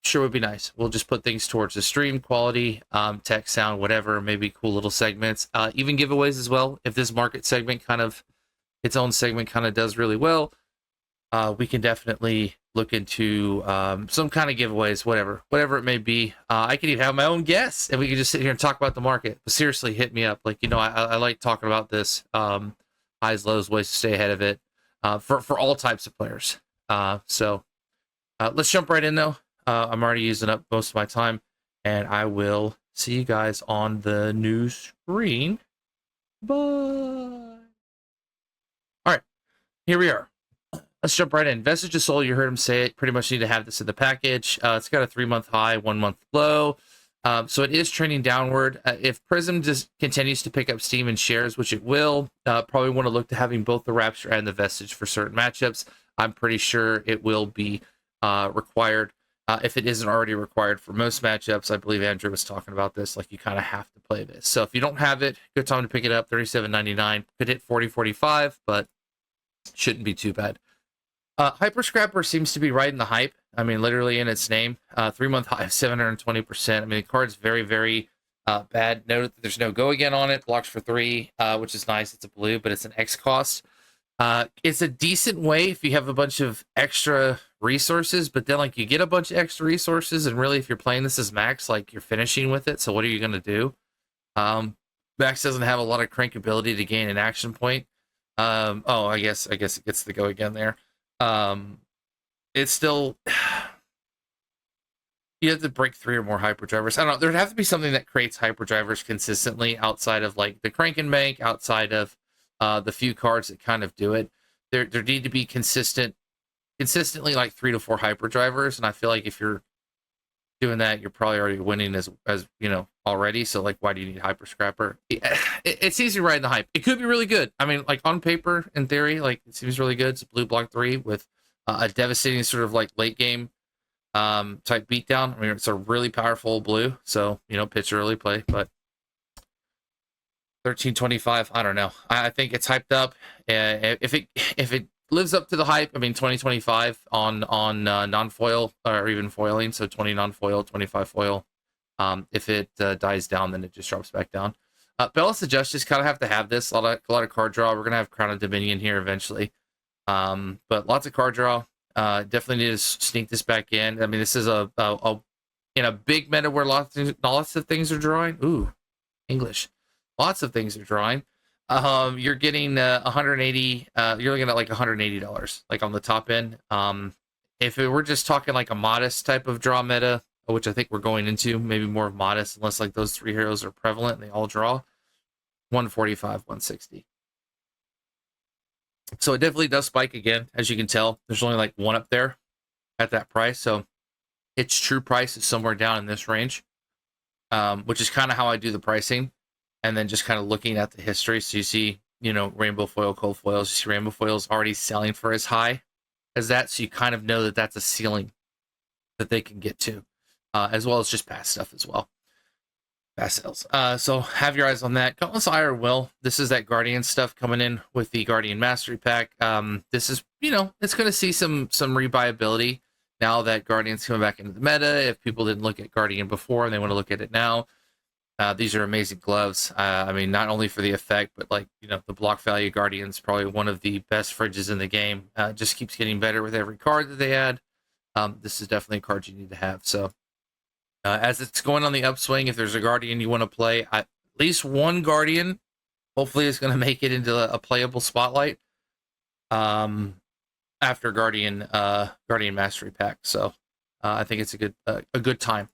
sure would be nice. We'll just put things towards the stream quality, tech, sound, whatever, maybe cool little segments, even giveaways as well. If this market segment its own segment does really well, we can definitely look into some kind of giveaways, whatever it may be. I could even have my own guests, and we could just sit here and talk about the market. But seriously, hit me up. Like, you know, I like talking about this. Highs, lows, ways to stay ahead of it for all types of players. So let's jump right in, though. I'm already using up most of my time, and I will see you guys on the new screen. Bye. All right, here we are. Let's jump right in. Vestige of Soul, you heard him say it. Pretty much need to have this in the package. It's got a 3-month high, 1-month low. So it is trending downward. If Prism just continues to pick up steam and shares, which it will, probably want to look to having both the Rapture and the Vestige for certain matchups. I'm pretty sure it will be required. If it isn't already required for most matchups, I believe Andrew was talking about this, like you kind of have to play this. So if you don't have it, good time to pick it up, $37.99. Could hit $40.45, but shouldn't be too bad. Hyper Scrapper seems to be riding the hype. I mean, literally in its name. 3-month high of 720%. I mean, the card's very, very bad. Note that there's no go again on it. Blocks for 3, which is nice. It's a blue, but it's an X cost. It's a decent way if you have a bunch of extra resources, but then like you get a bunch of extra resources, and really if you're playing this as max, like you're finishing with it. So what are you going to do? Max doesn't have a lot of crankability to gain an action point. I guess it gets the go again there. It's still, you have to break 3 or more hyperdrivers. I don't know. There'd have to be something that creates hyperdrivers consistently outside of like the Crank and Bank, outside of the few cards that kind of do it. There need to be consistently like 3 to 4 hyperdrivers, and I feel like if you're doing that, you're probably already winning as you know already. So like, why do you need Hyper Scrapper? It's easy riding the hype. It could be really good. I mean, like on paper, in theory, like it seems really good. It's a blue block 3 with a devastating sort of like late game type beatdown. I mean, it's a really powerful blue. So you know, pitch early play, but 13.25. I don't know. I think it's hyped up. If it lives up to the hype, I mean, 2025 on non-foil or even foiling, so 20 non-foil, 25 foil. If it dies down, then it just drops back down. Bellus of Justice kind of have to have this. A lot of card draw. We're gonna have Crown of Dominion here eventually, but lots of card draw. Definitely need to sneak this back in. I mean, this is a in a big meta where lots of things are drawing. Ooh, English. Lots of things are drawing. You're getting 180. You're looking at like $180, like on the top end. If it were just talking like a modest type of draw meta, which I think we're going into, maybe more of modest, unless like those 3 heroes are prevalent and they all draw, 145, 160. So it definitely does spike again. As you can tell, there's only like one up there at that price. So its true price is somewhere down in this range, which is kind of how I do the pricing. And then just kind of looking at the history. So you see, rainbow foil, cold foils. You see rainbow foils already selling for as high as that. So you kind of know that that's a ceiling that they can get to, as well as just past stuff as well. Past sales. So have your eyes on that. Gauntless Ire will. This is that Guardian stuff coming in with the Guardian Mastery Pack. This is, it's going to see some rebuyability now that Guardian's coming back into the meta. If people didn't look at Guardian before and they want to look at it now, these are amazing gloves. I mean, not only for the effect, but like, the block value Guardian's probably one of the best fridges in the game. Just keeps getting better with every card that they add. This is definitely a card you need to have. So as it's going on the upswing, if there's a Guardian you want to play, at least one Guardian, hopefully is going to make it into a playable spotlight after Guardian Mastery Pack. So I think it's a good time.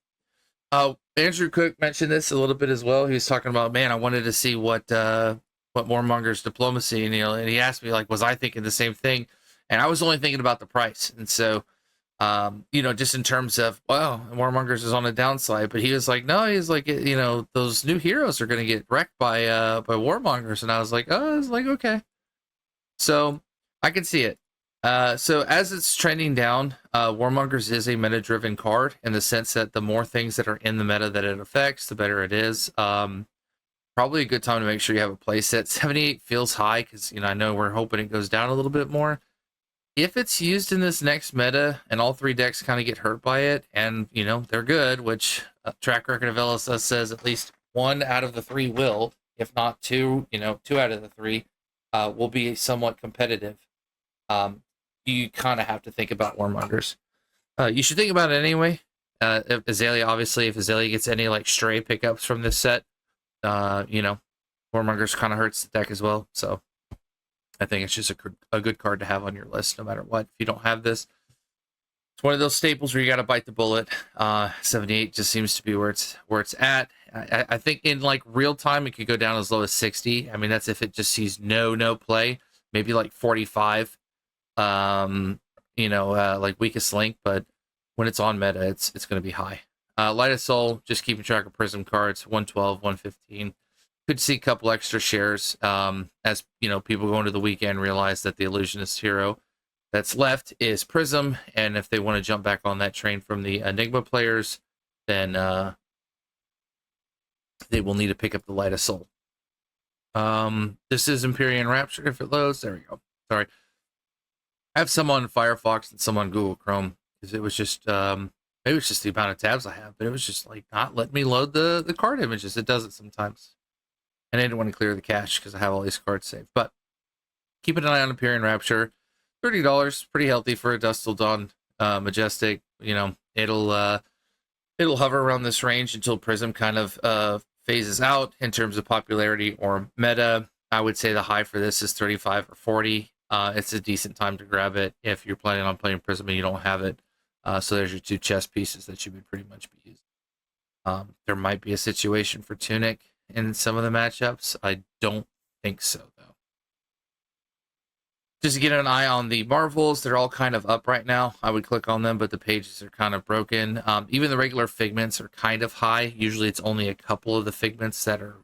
Andrew Cook mentioned this a little bit as well. He was talking about, man, I wanted to see what Warmonger's diplomacy, and and he asked me, like, was I thinking the same thing? And I was only thinking about the price. And so just in terms of, well, Warmongers is on a downside, but he was like, no, he's like, those new heroes are going to get wrecked by Warmongers. And I was like, okay. So I can see it. So as it's trending down, Warmongers is a meta-driven card in the sense that the more things that are in the meta that it affects, the better it is. Probably a good time to make sure you have a play set. 78 feels high because, I know we're hoping it goes down a little bit more. If it's used in this next meta and all three decks kind of get hurt by it and, they're good, which track record of LSS says at least 1 out of the 3 will, if not 2, 2 out of the 3 will be somewhat competitive. You kind of have to think about Warmongers. You should think about it anyway. If Aelia gets any like stray pickups from this set, Warmongers kind of hurts the deck as well. So I think it's just a good card to have on your list, no matter what. If you don't have this, it's one of those staples where you got to bite the bullet. 78 just seems to be where it's at. I think in like real time, it could go down as low as 60. I mean, that's if it just sees no play, maybe like 45. Like weakest link, but when it's on meta, it's going to be high. Light of Soul, just keeping track of Prism cards, 112, 115. Could see a couple extra shares as people go into the weekend realize that the Illusionist hero that's left is Prism, and if they want to jump back on that train from the Enigma players, then they will need to pick up the Light of Soul. This is Empyrean Rapture if it loads. There we go. Sorry. I have some on Firefox and some on Google Chrome because it was just maybe it's just the amount of tabs I have, but it was just like not letting me load the card images. It does it sometimes. And I didn't want to clear the cache because I have all these cards saved. But keep an eye on Empyrean Rapture. $30, pretty healthy for a Dusk Till Dawn Majestic. It'll hover around this range until Prism kind of phases out in terms of popularity or meta. I would say the high for this is 35 or 40. It's a decent time to grab it if you're planning on playing Prism and you don't have it. So there's your 2 chess pieces that you would pretty much be using. There might be a situation for Tunic in some of the matchups. I don't think so, though. Just to get an eye on the Marvels, they're all kind of up right now. I would click on them, but the pages are kind of broken. Even the regular Figments are kind of high. Usually it's only a couple of the Figments that are,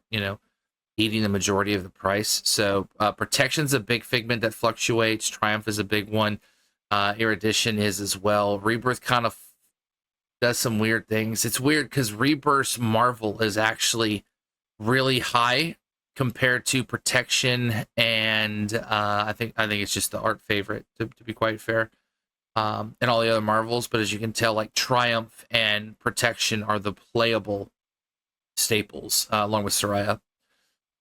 eating the majority of the price. So Protection's a big Figment that fluctuates. Triumph is a big one. Erudition is as well. Rebirth kind of does some weird things. It's weird because Rebirth's Marvel is actually really high compared to Protection, and I think it's just the art favorite to be quite fair, and all the other Marvels. But as you can tell, like Triumph and Protection are the playable staples, along with Soraya,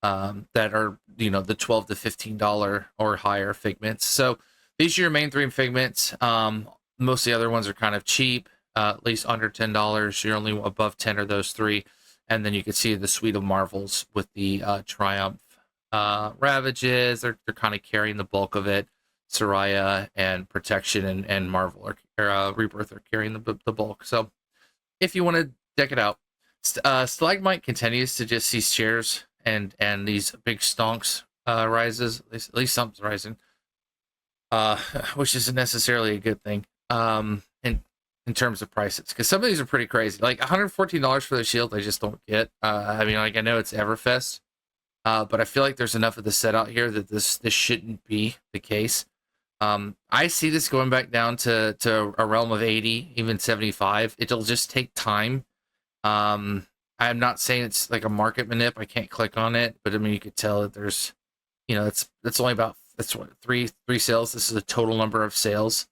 that are the $12 to $15 or higher Figments. So these are your main 3 Figments. Most of the other ones are kind of cheap, at least under $10. You're only above 10 are those 3. And then you can see the suite of Marvels with the Triumph Ravages. They're kind of carrying the bulk of it. Soraya and Protection and Marvel or Rebirth are carrying the bulk. So if you want to deck it out, Stalagmite continues to just see shares and these big stonks rises. At least something's rising. uh, which isn't necessarily a good thing. In terms of prices, because some of these are pretty crazy. Like $114 for the shield, I just don't get. I mean, like I know it's Everfest, but I feel like there's enough of the set out here that this shouldn't be the case. I see this going back down to a realm of 80, even 75. It'll just take time. I'm not saying it's like a market manip. I can't click on it, but I mean, you could tell that there's, that's only about, that's what, three sales. This is a total number of sales.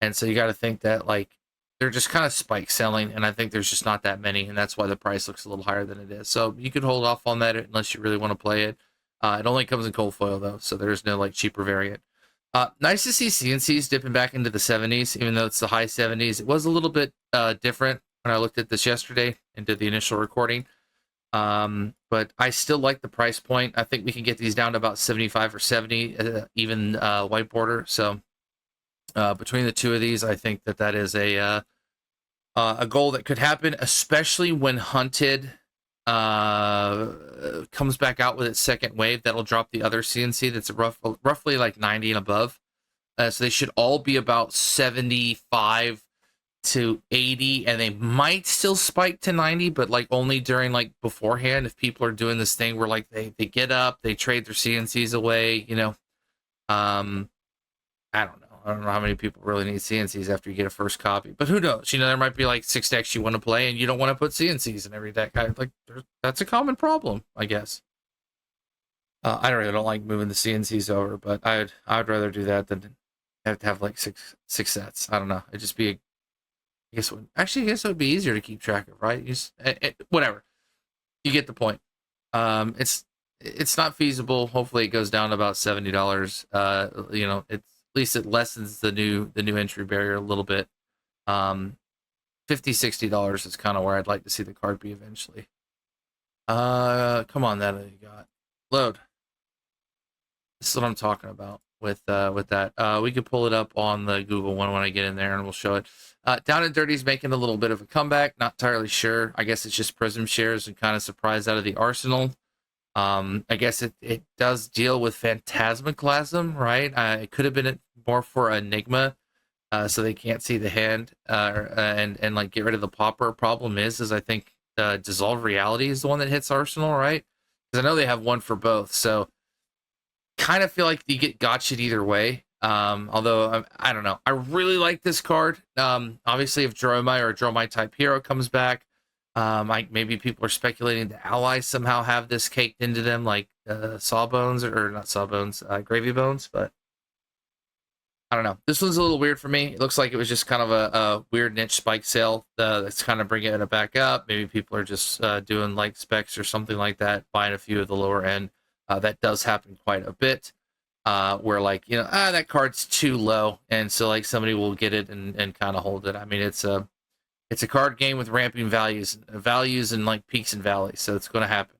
And so you got to think that like they're just kind of spike selling, and I think there's just not that many, and that's why the price looks a little higher than it is. So you could hold off on that unless you really want to play it. It only comes in cold foil though, so there's no like cheaper variant. Nice to see CNCs dipping back into the 70s, even though it's the high 70s. It was a little bit different when I looked at this yesterday and did the initial recording. But I still like the price point. I think we can get these down to about 75 or 70, even white border. So between the two of these, I think that is a goal that could happen, especially when Hunted comes back out with its second wave. That'll drop the other CNC that's roughly like 90 and above. So they should all be about 75 to 80, and they might still spike to 90, but like only during like beforehand, if people are doing this thing where like they get up, they trade their CNCs away, I don't know. I don't know how many people really need CNCs after you get a first copy, but who knows? There might be like 6 decks you want to play and you don't want to put CNCs in every deck. That's a common problem, I guess. I don't like moving the CNCs over, but I'd rather do that than have to have like six sets. I don't know. It'd just be, I guess it would be easier to keep track of, right? Whatever. You get the point. It's not feasible. Hopefully it goes down to about $70. It's, at least it lessens the new entry barrier a little bit. $50-$60 is kind of where I'd like to see the card be eventually. Come on, that you got load. This is what I'm talking about with that. We could pull it up on the Google one when I get in there, and we'll show it. Down and Dirty's making a little bit of a comeback. Not entirely sure. I guess it's just Prism shares and kind of surprised out of the arsenal. I guess it does deal with Phantasmaclasm, right? It could have been more for Enigma, so they can't see the hand, and like get rid of the popper. Problem is I think Dissolve Reality is the one that hits Arsenal, right? Because I know they have one for both, so kind of feel like you get gotcha either way. Although I don't know, I really like this card. Obviously, if Dromai or a Dromai type hero comes back. Maybe people are speculating the allies somehow have this caked into them, like Sawbones or not Sawbones, Gravy Bones. But I don't know. This one's a little weird for me. It looks like it was just kind of a weird niche spike sale that's kind of bringing it back up. Maybe people are just doing like specs or something like that, buying a few of the lower end. That does happen quite a bit. Where like that card's too low, and so like somebody will get it and kind of hold it. I mean, it's a card game with ramping values and like peaks and valleys, so it's going to happen.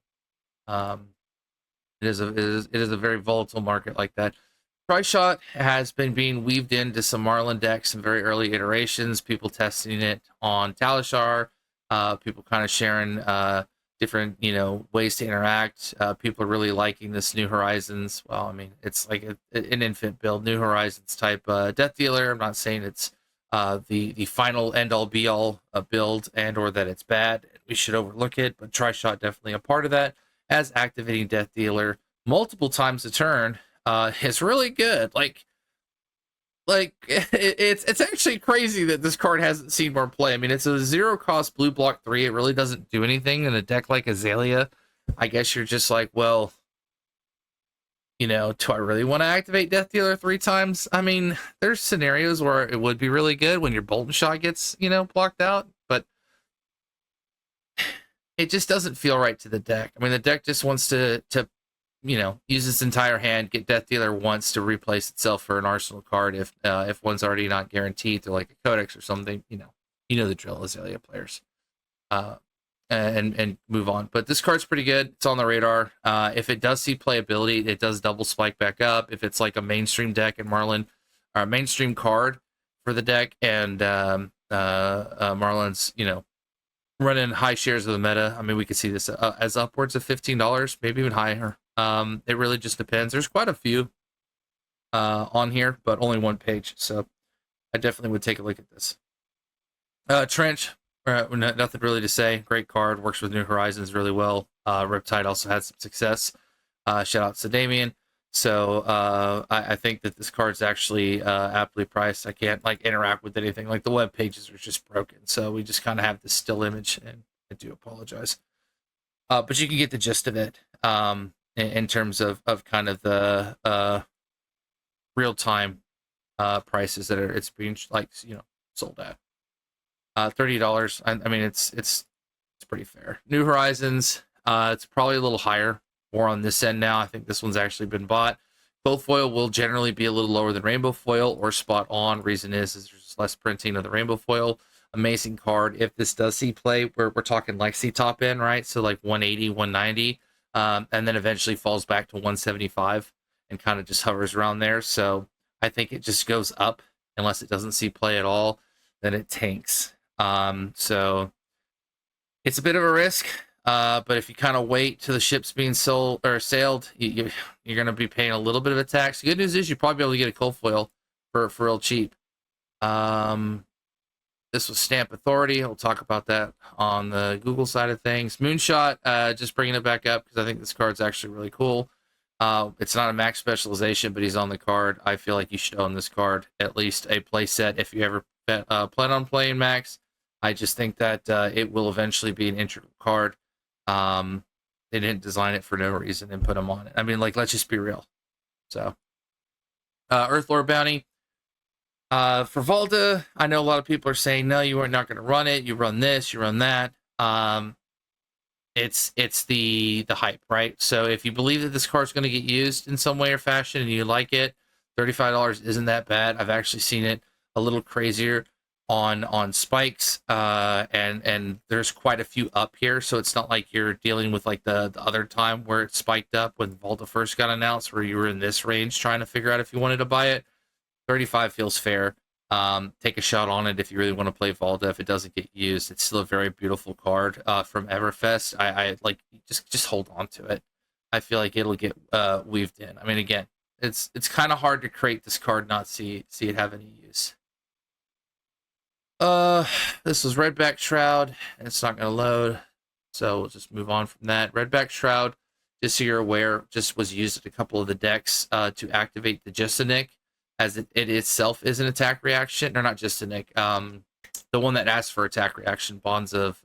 It is a very volatile market like that. Tri-Shot has been being weaved into some Marlin decks in very early iterations. People testing it on Talishar. People kind of sharing different ways to interact. People are really liking this New Horizons. Well, I mean, it's like an infant build, New Horizons type Death Dealer. I'm not saying it's the final end all be all build and or that it's bad. We should overlook it, but Tri-Shot definitely a part of that, as activating Death Dealer multiple times a turn is really good. Like it's actually crazy that this card hasn't seen more play. I mean, it's a 0 cost blue block 3. It really doesn't do anything in a deck like Aelia. I guess you're just like, well, do I really want to activate Death Dealer 3 times? I mean, there's scenarios where it would be really good when your Bolton Shot gets, blocked out, but it just doesn't feel right to the deck. I mean, the deck just wants to use its entire hand, get Death Dealer once to replace itself for an Arsenal card if one's already not guaranteed through like a Codex or something. You know the drill, Aelia players. And move on. But this card's pretty good. It's on the radar. If it does see playability, it does double spike back up. If it's like a mainstream deck and Marlin, or a mainstream card for the deck, and Marlin's, running high shares of the meta. I mean, we could see this as upwards of $15, maybe even higher. It really just depends. There's quite a few on here, but only one page. So I definitely would take a look at this. Trench, nothing really to say. Great card, works with New Horizons really well. Riptide also had some success. Shout out to Damien. So I think that this card's actually aptly priced. I can't like interact with anything. Like the web pages are just broken. So we just kind of have this still image, and I do apologize. But you can get the gist of it in terms of kind of the real time prices that it's being sold at. $30. I mean, it's pretty fair. New Horizons, it's probably a little higher. More on this end now. I think this one's actually been bought. Gold foil will generally be a little lower than rainbow foil or spot on. Reason is there's less printing of the rainbow foil. Amazing card. If this does see play, we're talking like see top end, right? So like 180, 190, and then eventually falls back to 175 and kind of just hovers around there. So I think it just goes up unless it doesn't see play at all. Then it tanks. So it's a bit of a risk. But if you kind of wait till the ship's being sold or sailed, you're going to be paying a little bit of a tax. The good news is you probably be able to get a cold foil for real cheap. This was Stamp Authority. We'll talk about that on the Google side of things. Moonshot, just bringing it back up because I think this card's actually really cool. It's not a max specialization, but he's on the card. I feel like you should own this card, at least a play set if you ever plan on playing max. I just think that it will eventually be an integral card. They didn't design it for no reason and put them on it. I mean, like, let's just be real. So, Earthlord Bounty. For Volta, I know a lot of people are saying, no, you are not going to run it. You run this, you run that. It's the hype, right? So if you believe that this card's going to get used in some way or fashion and you like it, $35 isn't that bad. I've actually seen it a little crazier on spikes, and there's quite a few up here, so it's not like you're dealing with like the other time where it spiked up when Volta first got announced, where you were in this range trying to figure out if you wanted to buy it. 35 feels fair. Take a shot on it if you really want to play Volta. If it doesn't get used, it's still a very beautiful card from Everfest. I like just hold on to it. I feel like it'll get weaved in. I mean, again, it's kind of hard to create this card not see it have any use. This was Redback Shroud, and it's not going to load, so we'll just move on from that. Redback Shroud, just so you're aware, just was used at a couple of the decks to activate the Justinic, as it itself is an attack reaction, or not Justinic, the one that asks for attack reaction, Bonds of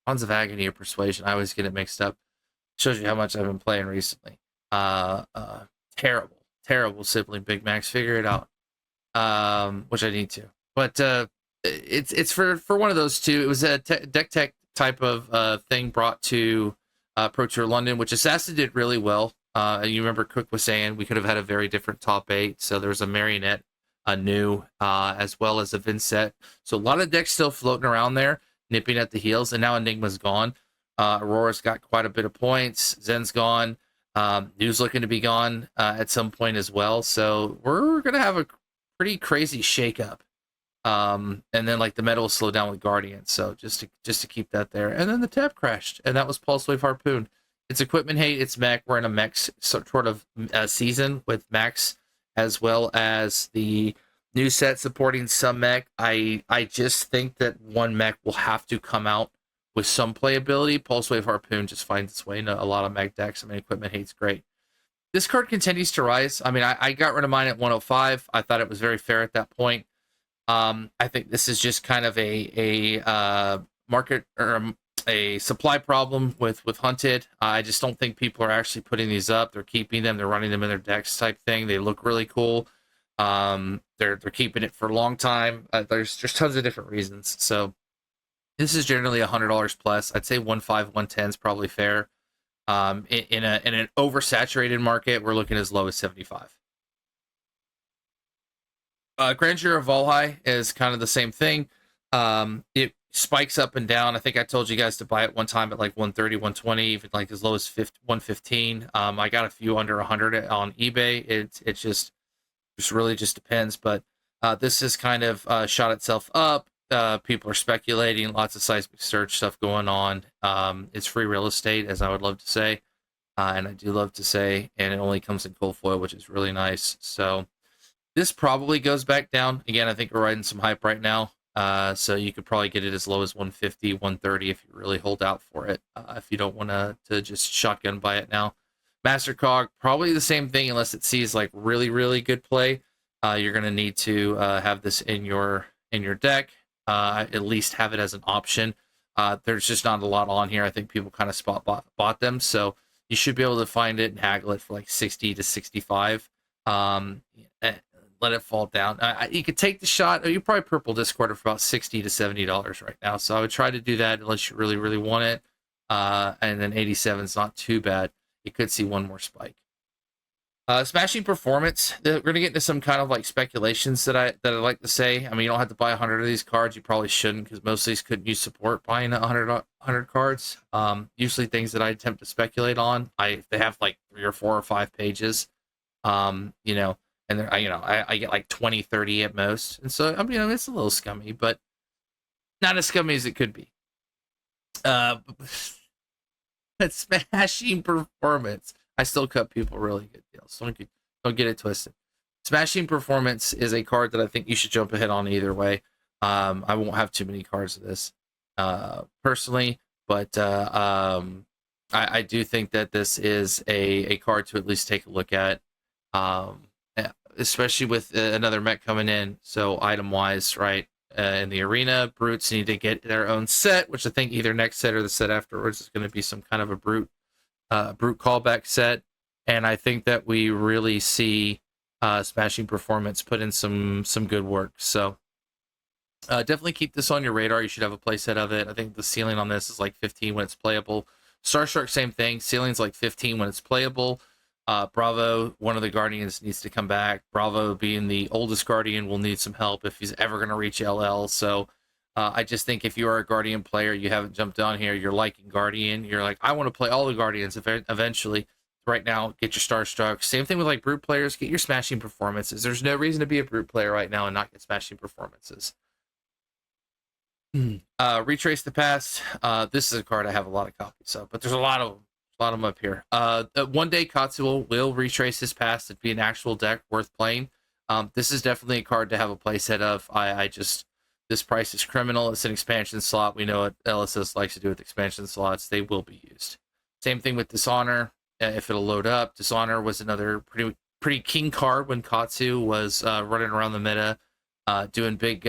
Agony or Persuasion. I always get it mixed up. Shows you how much I've been playing recently. Terrible sibling Big Macs. Figure it out. Which I need to, but it's for one of those two. It was a deck tech type of thing brought to ProTour London, which Assassin did really well. And you remember Cook was saying we could have had a very different top 8. So there was a Marionette, a new, as well as a Vincent. So a lot of decks still floating around there, nipping at the heels. And now Enigma's gone. Aurora's got quite a bit of points. Zen's gone. New's looking to be gone at some point as well. So we're gonna have a pretty crazy shakeup, and then like the meta will slow down with Guardians, so just to keep that there. And then the tap crashed, and that was Pulse Wave Harpoon. It's equipment hate, it's mech. We're in a mech sort of season with mechs, as well as the new set supporting some mech. I just think that one mech will have to come out with some playability. Pulse Wave Harpoon just finds its way into a lot of mech decks. I mean, equipment hate's great. This card continues to rise. I mean, I got rid of mine at 105. I thought it was very fair at that point. I think this is just kind of a market or a supply problem with Hunted. I just don't think people are actually putting these up. They're keeping them. They're running them in their decks type thing. They look really cool. They're keeping it for a long time. There's tons of different reasons. So this is generally $100 plus. I'd say 1.5, 110 is probably fair. In an oversaturated market, we're looking as low as 75. Grandeur of Valhai is kind of the same thing. It spikes up and down. I think I told you guys to buy it one time at like 130, 120, even like as low as 115. I got a few under 100 on eBay. It just really just depends. But this has kind of shot itself up. People are speculating, lots of seismic search stuff going on. It's free real estate, as I would love to say. and I do love to say, and it only comes in gold foil, which is really nice. So this probably goes back down. Again, I think we're riding some hype right now. So you could probably get it as low as 150, 130 if you really hold out for it. If you don't want to just shotgun buy it now. Master Cog, probably the same thing unless it sees like really, really good play. You're gonna need to have this in your deck. At least have it as an option. There's just not a lot on here. I think people kind of bought them, so you should be able to find it and haggle it for like 60 to 65. Let it fall down. You could take the shot. You probably purple Discord for about $60 to $70 right now. So I would try to do that unless you really, really want it. And then 87 is not too bad. You could see one more spike. Smashing performance. We're gonna get into some kind of like speculations that I like to say. I mean, you don't have to buy 100 of these cards. You probably shouldn't, because most of these couldn't use support buying 100 cards. Usually things that I attempt to speculate on, they have like 3 or 4 or 5 pages. You know. And I get like 20, 30 at most. And so, I mean, it's a little scummy, but not as scummy as it could be. Smashing performance. I still cut people really good deals. Don't get it twisted. Smashing performance is a card that I think you should jump ahead on either way. I won't have too many cards of this personally, but I do think that this is a card to at least take a look at. Especially with another mech coming in. So item wise, right, in the arena, brutes need to get their own set, which I think either next set or the set afterwards is going to be some kind of a brute callback set. And I think that we really see Smashing Performance put in some good work. So definitely keep this on your radar. You should have a playset of it. I think the ceiling on this is like 15 when it's playable. Starshark, same thing. Ceiling's like 15 when it's playable. Bravo, one of the Guardians, needs to come back. Bravo, being the oldest Guardian, will need some help if he's ever going to reach LL. So I just think if you are a Guardian player, you haven't jumped on here, you're liking Guardian, you're like, I want to play all the Guardians eventually. Right now, get your Starstruck. Same thing with like Brute players, get your Smashing Performances. There's no reason to be a Brute player right now and not get Smashing Performances. Retrace the Past. This is a card I have a lot of copies of, but there's a lot of them up here. One day Katsuo will retrace his past and be an actual deck worth playing. This is definitely a card to have a playset of. This price is criminal. It's an expansion slot. We know what LSS likes to do with expansion slots. They will be used. Same thing with Dishonor. If it'll load up, Dishonor was another pretty king card when Katsu was running around the meta, doing big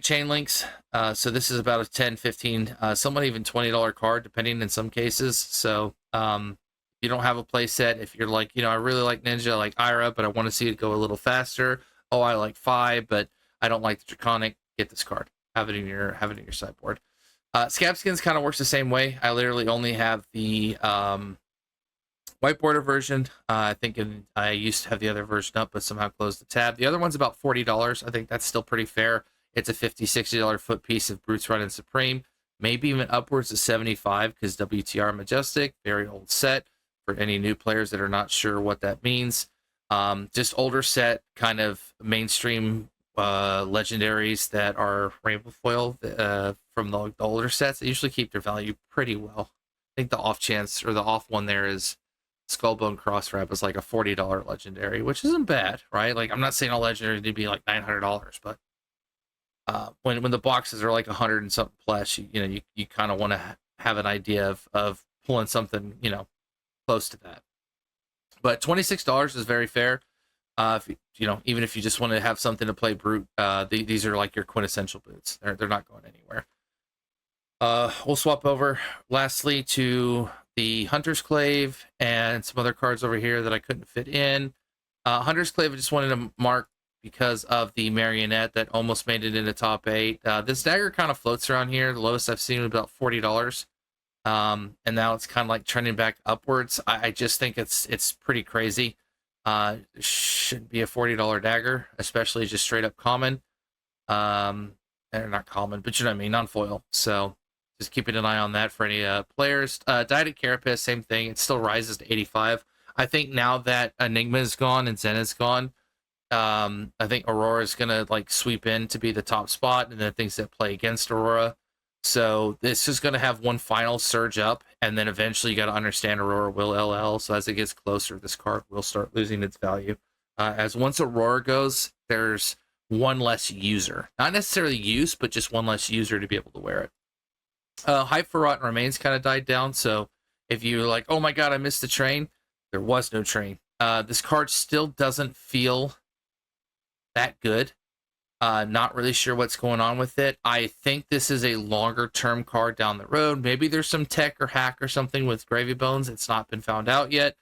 chain links. So this is about a 10, 15, somewhat even $20 card, depending in some cases. So you don't have a play set. If you're like, I really like Ninja, I like Ira, but I want to see it go a little faster. Oh, I like Phi, but I don't like the Draconic. Get this card. Have it in your sideboard. Scab Skins kind of works the same way. I literally only have the white border version. I think I used to have the other version up, but somehow closed the tab. The other one's about $40. I think that's still pretty fair. It's a $50, $60 foot piece of Brutes Running Supreme, maybe even upwards of $75 because WTR Majestic, very old set for any new players that are not sure what that means. Just older set, kind of mainstream legendaries that are rainbow foil from the older sets. They usually keep their value pretty well. I think the off chance or the off one there is Skullbone Crosswrap is like a $40 legendary, which isn't bad, right? Like, I'm not saying all legendaries need to be like $900, but when the boxes are like 100 and something plus, you kind of want to have an idea of pulling something close to that. But $26 is very fair. If even if you just want to have something to play Brute, these are like your quintessential boots. They're not going anywhere. We'll swap over lastly to the Hunter's Clave and some other cards over here that I couldn't fit in. Hunter's Clave, I just wanted to mark because of the marionette that almost made it into top 8. This dagger kind of floats around here. The lowest I've seen was about $40. And now it's kind of like trending back upwards. I just think it's pretty crazy. Shouldn't be a $40 dagger, especially just straight up common. They're not common, but you know what I mean, non-foil. So just keeping an eye on that for any players. Dyadic Carapace, same thing. It still rises to 85. I think now that Enigma is gone and Zen is gone, I think Aurora is gonna like sweep in to be the top spot, and then things that play against Aurora. So this is going to have one final surge up, and then eventually you got to understand Aurora will LL. So as it gets closer, this card will start losing its value. As once Aurora goes, there's one less user, not necessarily use, but just one less user to be able to wear it. Hype for Rotten Remains kind of died down. So if you're like, oh my god, I missed the train, there was no train. This card still doesn't feel that good. Not really sure what's going on with it. I think this is a longer term card down the road. Maybe there's some tech or hack or something with Gravy Bones. It's not been found out yet,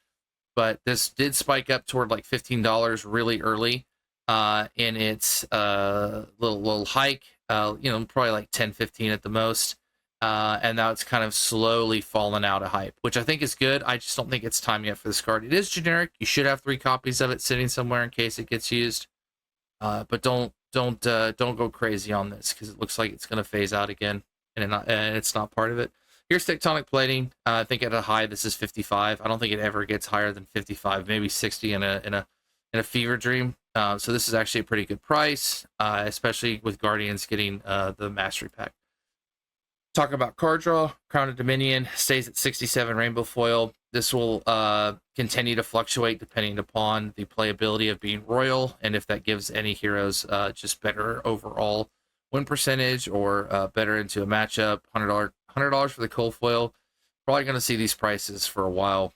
but this did spike up toward like $15 really early in its little hike. Probably like 10-15 at the most. And now it's kind of slowly fallen out of hype, which I think is good. I just don't think it's time yet for this card. It is generic. You should have 3 copies of it sitting somewhere in case it gets used. But don't go crazy on this, because it looks like it's going to phase out again, and it's not part of it. Here's Tectonic Plating. I think at a high, this is 55. I don't think it ever gets higher than 55, maybe 60 in a Fever Dream. So this is actually a pretty good price, especially with Guardians getting the Mastery Pack. Talk about card draw. Crown of Dominion stays at 67 rainbow foil. This will continue to fluctuate depending upon the playability of being royal, and if that gives any heroes just better overall win percentage, or better into a matchup. $100 for the cold foil. Probably going to see these prices for a while.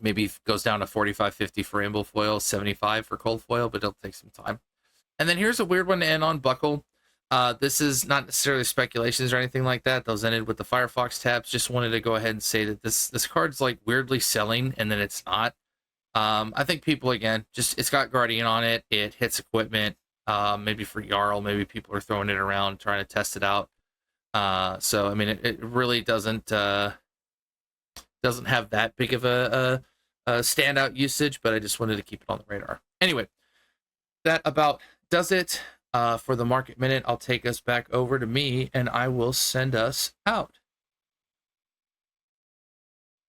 Maybe it goes down to 45-50 for rainbow foil, 75 for cold foil, but it'll take some time. And then here's a weird one to end on, Buckle. This is not necessarily speculations or anything like that. Those ended with the Firefox tabs. Just wanted to go ahead and say that this card's like weirdly selling, and then it's not. I think people, again, just, it's got Guardian on it. It hits equipment, maybe for Jarl. Maybe people are throwing it around, trying to test it out. So, I mean, it really doesn't have that big of a standout usage, but I just wanted to keep it on the radar. Anyway, that about does it. For the market minute, I'll take us back over to me, and I will send us out.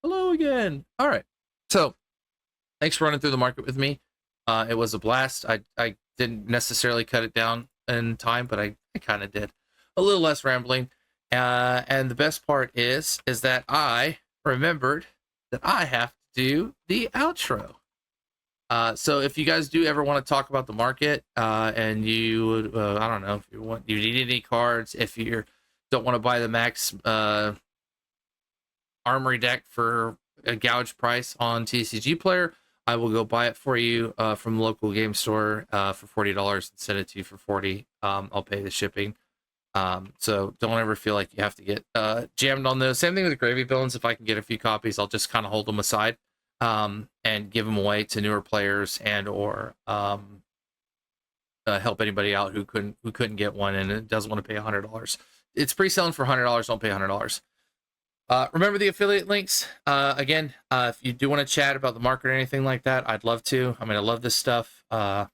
Hello again. All right. So thanks for running through the market with me. It was a blast. I didn't necessarily cut it down in time, but I kind of did. A little less rambling. And the best part is that I remembered that I have to do the outro. So if you guys do ever want to talk about the market, and you, I don't know, if you need any cards, if you don't want to buy the max armory deck for a gouge price on TCG Player, I will go buy it for you from the local game store for $40 and send it to you for $40. I'll pay the shipping. So don't ever feel like you have to get jammed on those. Same thing with Gravy Villains. If I can get a few copies, I'll just kind of hold them aside. And give them away to newer players, and or help anybody out who couldn't get one and doesn't want to pay $100. It's pre-selling for $100. Don't pay $100. Remember the affiliate links. Again, if you do want to chat about the market or anything like that, I'd love to. I mean, I love this stuff. I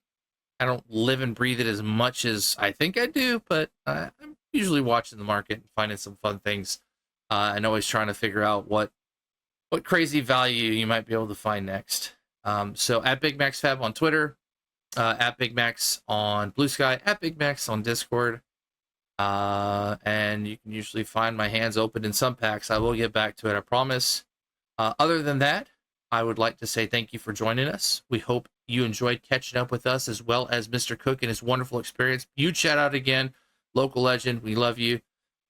don't live and breathe it as much as I think I do, but I'm usually watching the market and finding some fun things, and always trying to figure out what crazy value you might be able to find next. So at Big Max Fab on Twitter, at Big Max on Blue Sky, at Big Max on Discord. And you can usually find my hands open in some packs. I will get back to it, I promise. Other than that, I would like to say thank you for joining us. We hope you enjoyed catching up with us, as well as Mr. Cook and his wonderful experience. Huge shout out again, local legend. We love you.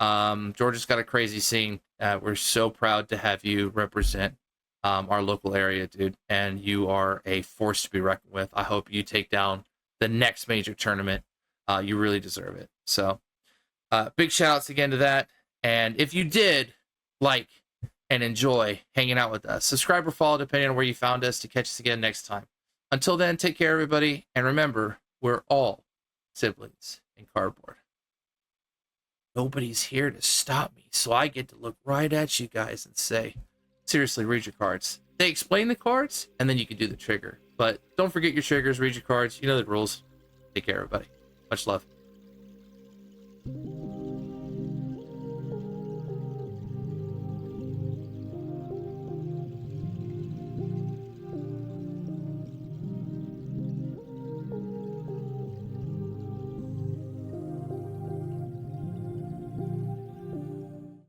Georgia's got a crazy scene. We're so proud to have you represent our local area, dude, and you are a force to be reckoned with. I hope you take down the next major tournament. You really deserve it. So big shout outs again to that. And if you did like and enjoy hanging out with us, subscribe or follow depending on where you found us, to catch us again next time. Until then, take care, everybody, and remember, we're all siblings in cardboard. Nobody's here to stop me, so I get to look right at you guys and say, seriously, read your cards. They explain the cards, and then you can do the trigger. But don't forget your triggers, read your cards. You know the rules. Take care, everybody. Much love.